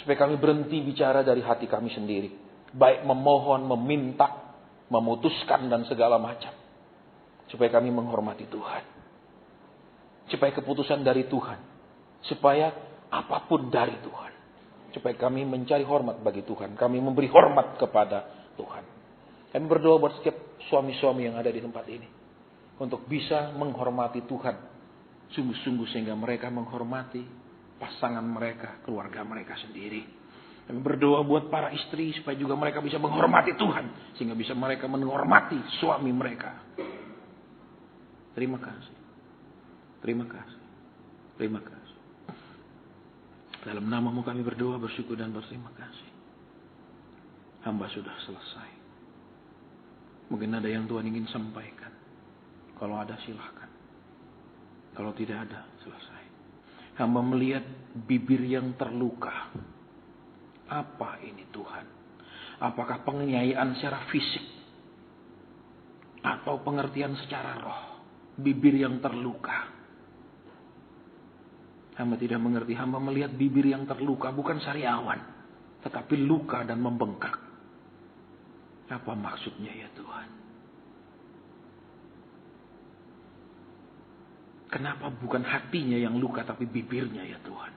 Supaya kami berhenti bicara dari hati kami sendiri. Baik memohon, meminta, memutuskan, dan segala macam. Supaya kami menghormati Tuhan. Supaya keputusan dari Tuhan. Supaya apapun dari Tuhan. Supaya kami mencari hormat bagi Tuhan. Kami memberi hormat kepada Tuhan. Kami berdoa buat setiap suami-suami yang ada di tempat ini. Untuk bisa menghormati Tuhan. Sungguh-sungguh sehingga mereka menghormati pasangan mereka, keluarga mereka sendiri. Kami berdoa buat para istri supaya juga mereka bisa menghormati Tuhan. Sehingga bisa mereka menghormati suami mereka. Terima kasih. Terima kasih. Terima kasih. Dalam namamu kami berdoa, bersyukur dan berterima kasih. Hamba sudah selesai. Mungkin ada yang Tuhan ingin sampaikan. Kalau ada silahkan. Kalau tidak ada, selesai. Hamba melihat bibir yang terluka. Apa ini Tuhan? Apakah penganiayaan secara fisik? Atau pengertian secara roh? Bibir yang terluka. Hamba tidak mengerti. Hamba melihat bibir yang terluka. Bukan sariawan. Tetapi luka dan membengkak. Apa maksudnya ya Tuhan? Kenapa bukan hatinya yang luka. Tapi bibirnya ya Tuhan?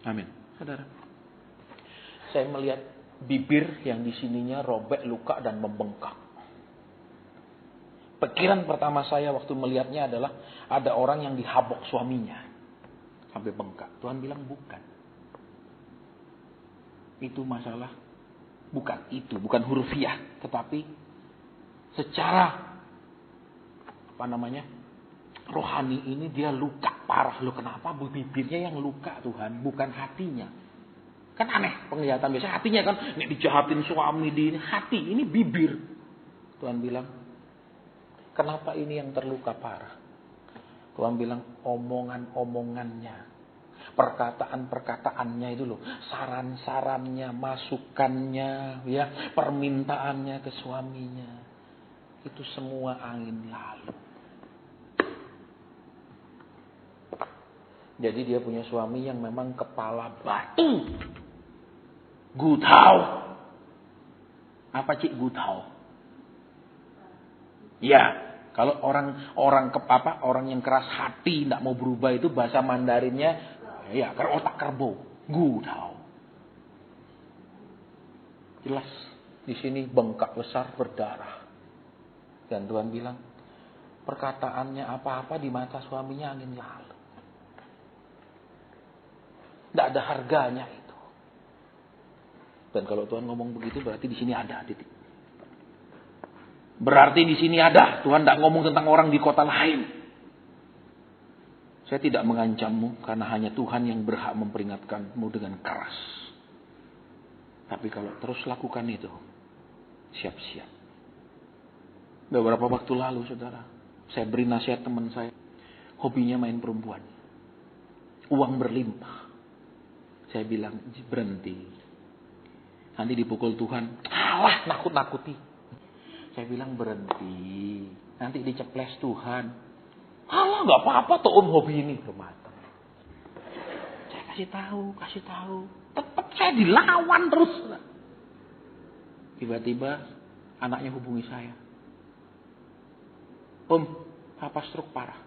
Amin. Saudara, saya melihat bibir yang di sininya robek, luka, dan membengkak. Pikiran pertama saya waktu melihatnya adalah ada orang yang dihabok suaminya sampai bengkak. Tuhan bilang bukan. Itu masalah, bukan hurufiah, tetapi secara rohani ini dia luka parah. Loh, kenapa bibirnya yang luka Tuhan, bukan hatinya? Kan aneh penglihatan, biasanya hatinya kan ini dijahatin suami, di hati, ini bibir. Tuhan bilang, kenapa ini yang terluka parah? Tuhan bilang omongan-omongannya, perkataan-perkataannya itu loh, saran-sarannya, masukannya, ya, permintaannya ke suaminya, itu semua angin lalu. Jadi dia punya suami yang memang kepala batu. Gutau. Apa cik gutau? Ya, kalau orang yang keras hati, tidak mau berubah, itu bahasa Mandarinnya, ya, otak kerbau, gutau. Jelas di sini bengkak besar berdarah. Dan Tuhan bilang, perkataannya apa-apa di mata suaminya angin lalu. Tidak ada harganya itu. Dan kalau Tuhan ngomong begitu, berarti di sini ada titik. Berarti di sini ada. Tuhan tidak ngomong tentang orang di kota lain. Saya tidak mengancammu karena hanya Tuhan yang berhak memperingatkanmu dengan keras. Tapi kalau terus lakukan itu, siap-siap. Beberapa waktu lalu, saudara, saya beri nasihat teman saya. Hobinya main perempuan. Uang berlimpah. Saya bilang, berhenti. Nanti dipukul Tuhan. Alah, nakut-nakuti. Saya bilang berhenti. Nanti diceples Tuhan. Alah, gak apa-apa tuh hobi ini. Matang. Saya kasih tahu. Tetap saya dilawan terus. Tiba-tiba anaknya hubungi saya. Papa stroke parah.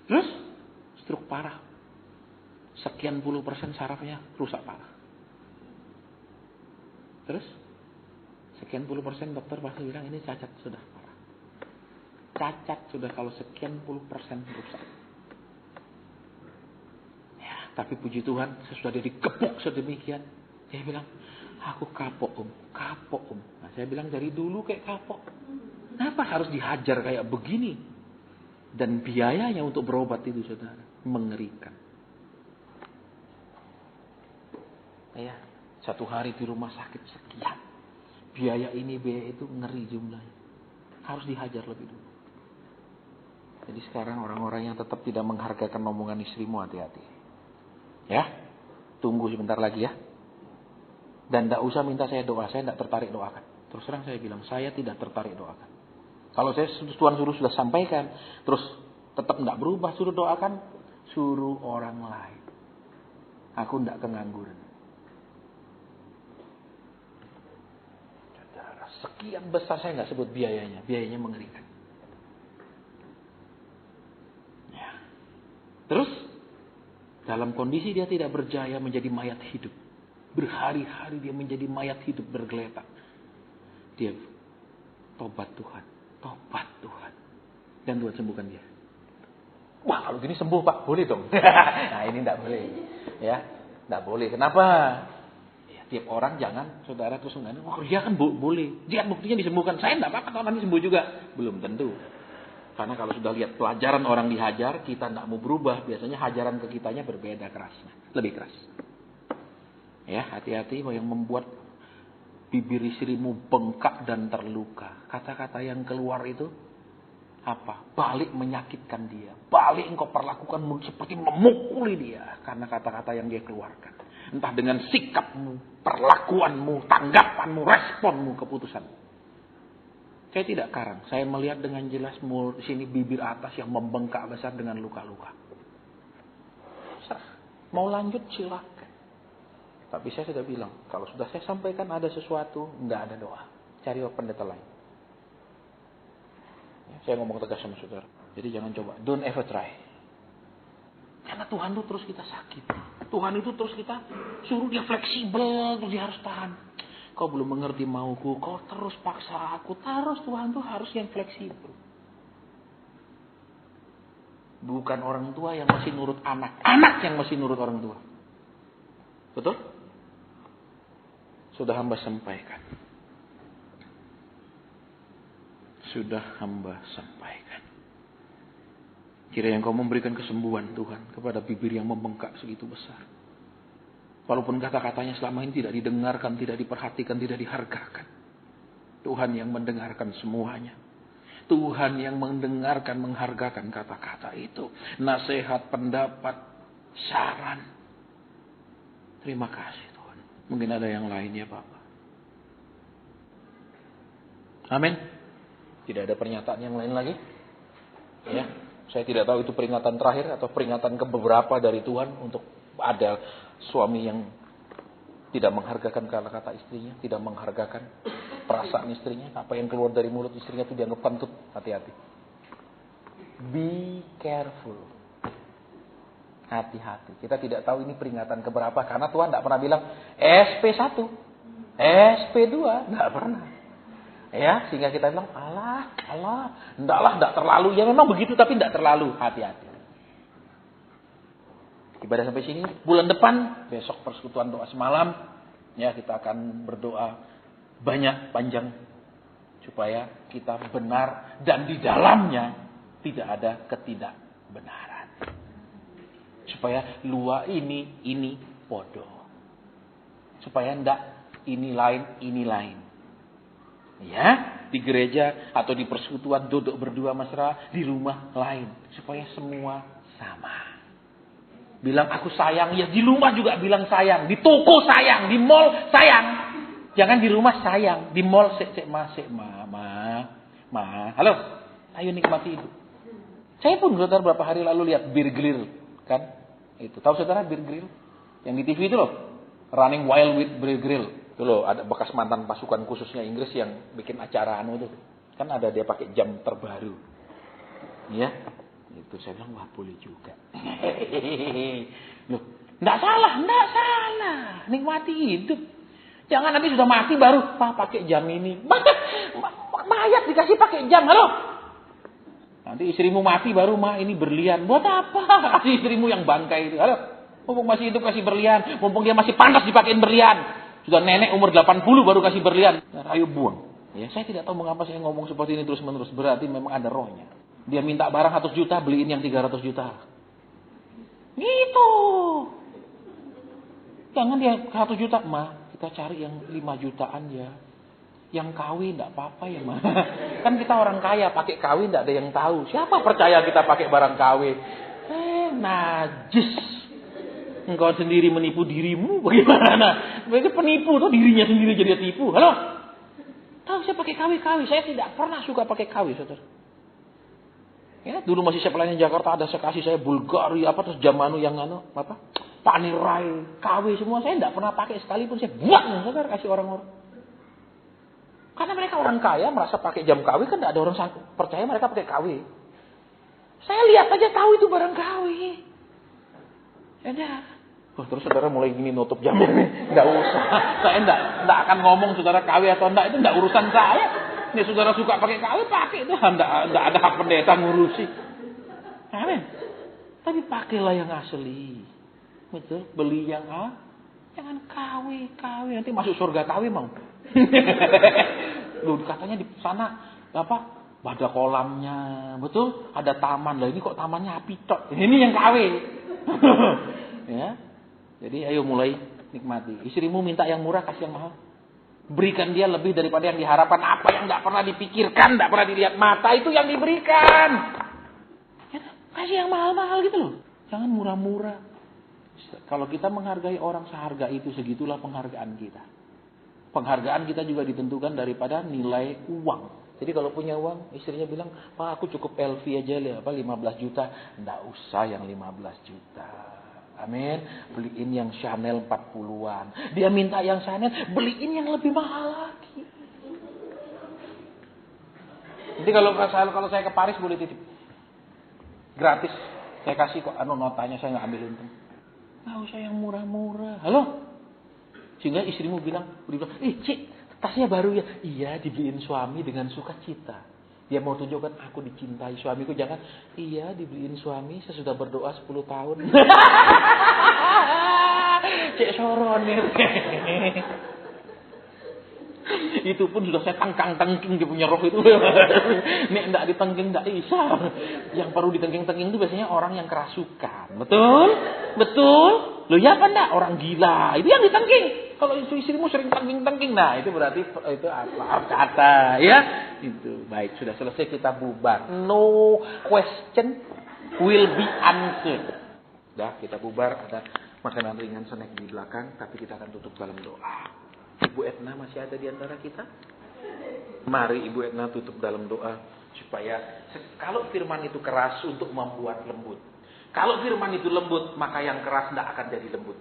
Terus? Stroke parah. Sekian puluh % sarafnya rusak parah. Terus? Sekian puluh % dokter pasti bilang ini cacat sudah parah. Cacat sudah kalau sekian puluh % rusak. Ya, tapi puji Tuhan sesudah dia dikepuk sedemikian. Dia bilang, aku kapok om. Nah, saya bilang dari dulu kayak kapok. Kenapa harus dihajar kayak begini? Dan biayanya untuk berobat itu, saudara, mengerikan. Ya, satu hari di rumah sakit sekian. Biaya ini, biaya itu, ngeri jumlahnya. Harus dihajar lebih dulu. Jadi sekarang orang-orang yang tetap tidak menghargakan omongan istrimu, hati-hati. Ya, tunggu sebentar lagi ya. Dan tidak usah minta saya doa, saya tidak tertarik doakan. Terus terang saya bilang, saya tidak tertarik doakan. Kalau saya Tuhan sudah sampaikan, terus tetap tidak berubah, suruh doakan, suruh orang lain. Aku tidak kengangguran. Sekian besar saya nggak sebut biayanya mengerikan. Ya. Terus dalam kondisi dia tidak berjaya menjadi mayat hidup, berhari-hari dia menjadi mayat hidup bergeletak. Dia tobat Tuhan, dan Tuhan sembuhkan dia. Wah, kalau gini sembuh Pak, boleh dong. Nah ini tidak boleh, ya, tidak boleh. Kenapa? Tiap orang jangan, saudara terus menganggap, oh dia kan boleh. Dia buktinya disembuhkan. Saya tidak apa-apa kalau nanti sembuh juga. Belum tentu. Karena kalau sudah lihat pelajaran orang dihajar, kita tidak mau berubah. Biasanya hajaran ke kitanya berbeda kerasnya. Lebih keras. Ya, hati-hati yang membuat bibir istrimu bengkak dan terluka. Kata-kata yang keluar itu, apa? Balik menyakitkan dia. Balik engkau perlakukan seperti memukuli dia. Karena kata-kata yang dia keluarkan. Entah dengan sikapmu, perlakuanmu, tanggapanmu, responmu, keputusanmu. Saya tidak karang. Saya melihat dengan jelas di sini bibir atas yang membengkak besar dengan luka-luka. Mau lanjut silakan. Tapi saya sudah bilang, kalau sudah saya sampaikan ada sesuatu, tidak ada doa. Cari pendeta lain. Ya, saya ngomong tegas sama saudara. Jadi jangan coba. Don't ever try. Karena Tuhan itu terus kita sakit. Tuhan itu terus kita suruh dia fleksibel, terus dia harus tahan. Kau belum mengerti mauku, kau terus paksa aku. Terus Tuhan tuh harus yang fleksibel. Bukan orang tua yang masih nurut anak. Anak yang masih nurut orang tua. Betul? Sudah hamba sampaikan. Sudah hamba sampaikan. Kiranya Engkau memberikan kesembuhan Tuhan kepada bibir yang membengkak segitu besar. Walaupun kata-katanya selama ini tidak didengarkan, tidak diperhatikan, tidak dihargakan. Tuhan yang mendengarkan semuanya. Tuhan yang mendengarkan, menghargakan kata-kata itu. Nasihat, pendapat, saran. Terima kasih Tuhan. Mungkin ada yang lain ya Bapak. Amin. Tidak ada pernyataan yang lain lagi? Ya, saya tidak tahu itu peringatan terakhir atau peringatan kebeberapa dari Tuhan untuk ada suami yang tidak menghargakan kata-kata istrinya, tidak menghargakan perasaan istrinya, apa yang keluar dari mulut istrinya itu dianggap kentut. Hati-hati. Be careful. Hati-hati. Kita tidak tahu ini peringatan keberapa karena Tuhan tidak pernah bilang SP1, SP2, tidak pernah. Ya, sehingga kita bilang, alah, enggak terlalu. Ya memang begitu, tapi enggak terlalu. Hati-hati. Ibadah sampai sini. Bulan depan, besok persekutuan doa semalam. Ya, kita akan berdoa banyak, panjang. Supaya kita benar. Dan di dalamnya tidak ada ketidakbenaran. Supaya luar ini bodoh. Supaya enggak ini lain. Ya, di gereja atau di persekutuan duduk berdua mesra, di rumah lain, supaya semua sama. Bilang aku sayang, ya di rumah juga bilang sayang, di toko sayang, di mall sayang. Jangan di rumah sayang, di mall ma. Halo, ayo nikmati hidup. Saya pun saudara beberapa hari lalu lihat Bear Grylls, kan? Itu tahu saudara Bear Grylls? Yang di TV itu loh, Running Wild with Bear Grylls. Itu loh, ada bekas mantan pasukan khususnya Inggris yang bikin acara itu. Kan ada dia pakai jam terbaru. Ya. Itu saya bilang, wah boleh juga. Loh, enggak salah. Nikmati hidup. Jangan nanti sudah mati baru, Pak pakai jam ini. Mayat dikasih pakai jam, halo. Nanti istrimu mati baru, Ma ini berlian. Buat apa? Kasih istrimu yang bangkai itu. Halo. Mumpung masih hidup kasih berlian. Mumpung dia masih pantas dipakein berlian. Sudah nenek umur 80 baru kasih berlian. Nah, ayo buang. Ya, saya tidak tahu mengapa saya ngomong seperti ini terus-menerus. Berarti memang ada rohnya. Dia minta barang 100 juta, beliin yang 300 juta. Gitu. Jangan dia 100 juta, Ma. Kita cari yang 5 jutaan ya. Yang KW enggak apa-apa ya, Ma. Kan kita orang kaya, pakai KW enggak ada yang tahu. Siapa percaya kita pakai barang KW? Najis. Engkau sendiri menipu dirimu, bagaimana? Mereka penipu tuh, dirinya sendiri jadi tipu. Halo? Tahu saya pakai KW. Saya tidak pernah suka pakai KW, saudara. Ya, dulu masih saya pelayanan Jakarta ada sekasih saya Bulgari terus Jamanu yang Panirai, KW semua saya tidak pernah pakai sekalipun saya buang, saudara, kasih orang-orang. Karena mereka orang kaya merasa pakai jam KW kan tidak ada orang percaya mereka pakai KW. Saya lihat aja tahu itu barang KW. Ya. Terus saudara mulai gini nutup jam ini. Enggak usah. Saya enggak akan ngomong saudara KW atau enggak. Itu enggak urusan saya. Ini saudara suka pakai KW, pakai itu. Enggak ada hak pendeta ngurusi. Amin. Tapi pakailah yang asli. Betul. Beli yang jangan KW. Nanti masuk surga KW mau. Loh, katanya di sana ada kolamnya. Betul? Ada taman. Lah ini kok tamannya api tok. Ini yang KW. Ya. Jadi ayo mulai nikmati. Istrimu minta yang murah, kasih yang mahal. Berikan dia lebih daripada yang diharapkan. Apa yang tidak pernah dipikirkan, tidak pernah dilihat mata, itu yang diberikan. Ya, kasih yang mahal-mahal gitu loh. Jangan murah-murah. Kalau kita menghargai orang seharga itu, segitulah penghargaan kita. Penghargaan kita juga ditentukan daripada nilai uang. Jadi kalau punya uang, istrinya bilang, Pak aku cukup LV aja 15 juta. Tidak usah yang 15 juta. Amin. Beliin yang Chanel 40-an. Dia minta yang Chanel, beliin yang lebih mahal lagi. Jadi kalau saya ke Paris boleh titip. Gratis. Saya kasih kok notanya, saya nggak ambil untung. Nggak usah yang murah-murah. Halo? Sehingga istrimu bilang, Cik, tasnya baru ya? Iya, dibeliin suami dengan sukacita. Dia mau tunjukkan aku dicintai suamiku. Jangan, iya dibeliin suami, saya sudah berdoa 10 tahun. Cek soronir. Itu pun sudah saya tangking dia punya roh itu. Nek enggak ditengking enggak bisa. Yang perlu ditengking-tengking itu biasanya orang yang kerasukan. Betul? Betul? Loh ya apa enggak? Orang gila. Itu yang ditengking. Kalau istrimu sering tengking-tengking, nah itu berarti itu maaf kata, ya. Itu baik, sudah selesai kita bubar. No question will be answered. Dah kita bubar, ada makanan ringan snack di belakang, tapi kita akan tutup dalam doa. Ibu Etna masih ada di antara kita? Mari Ibu Etna tutup dalam doa supaya kalau firman itu keras untuk membuat lembut. Kalau firman itu lembut, maka yang keras tidak akan jadi lembut.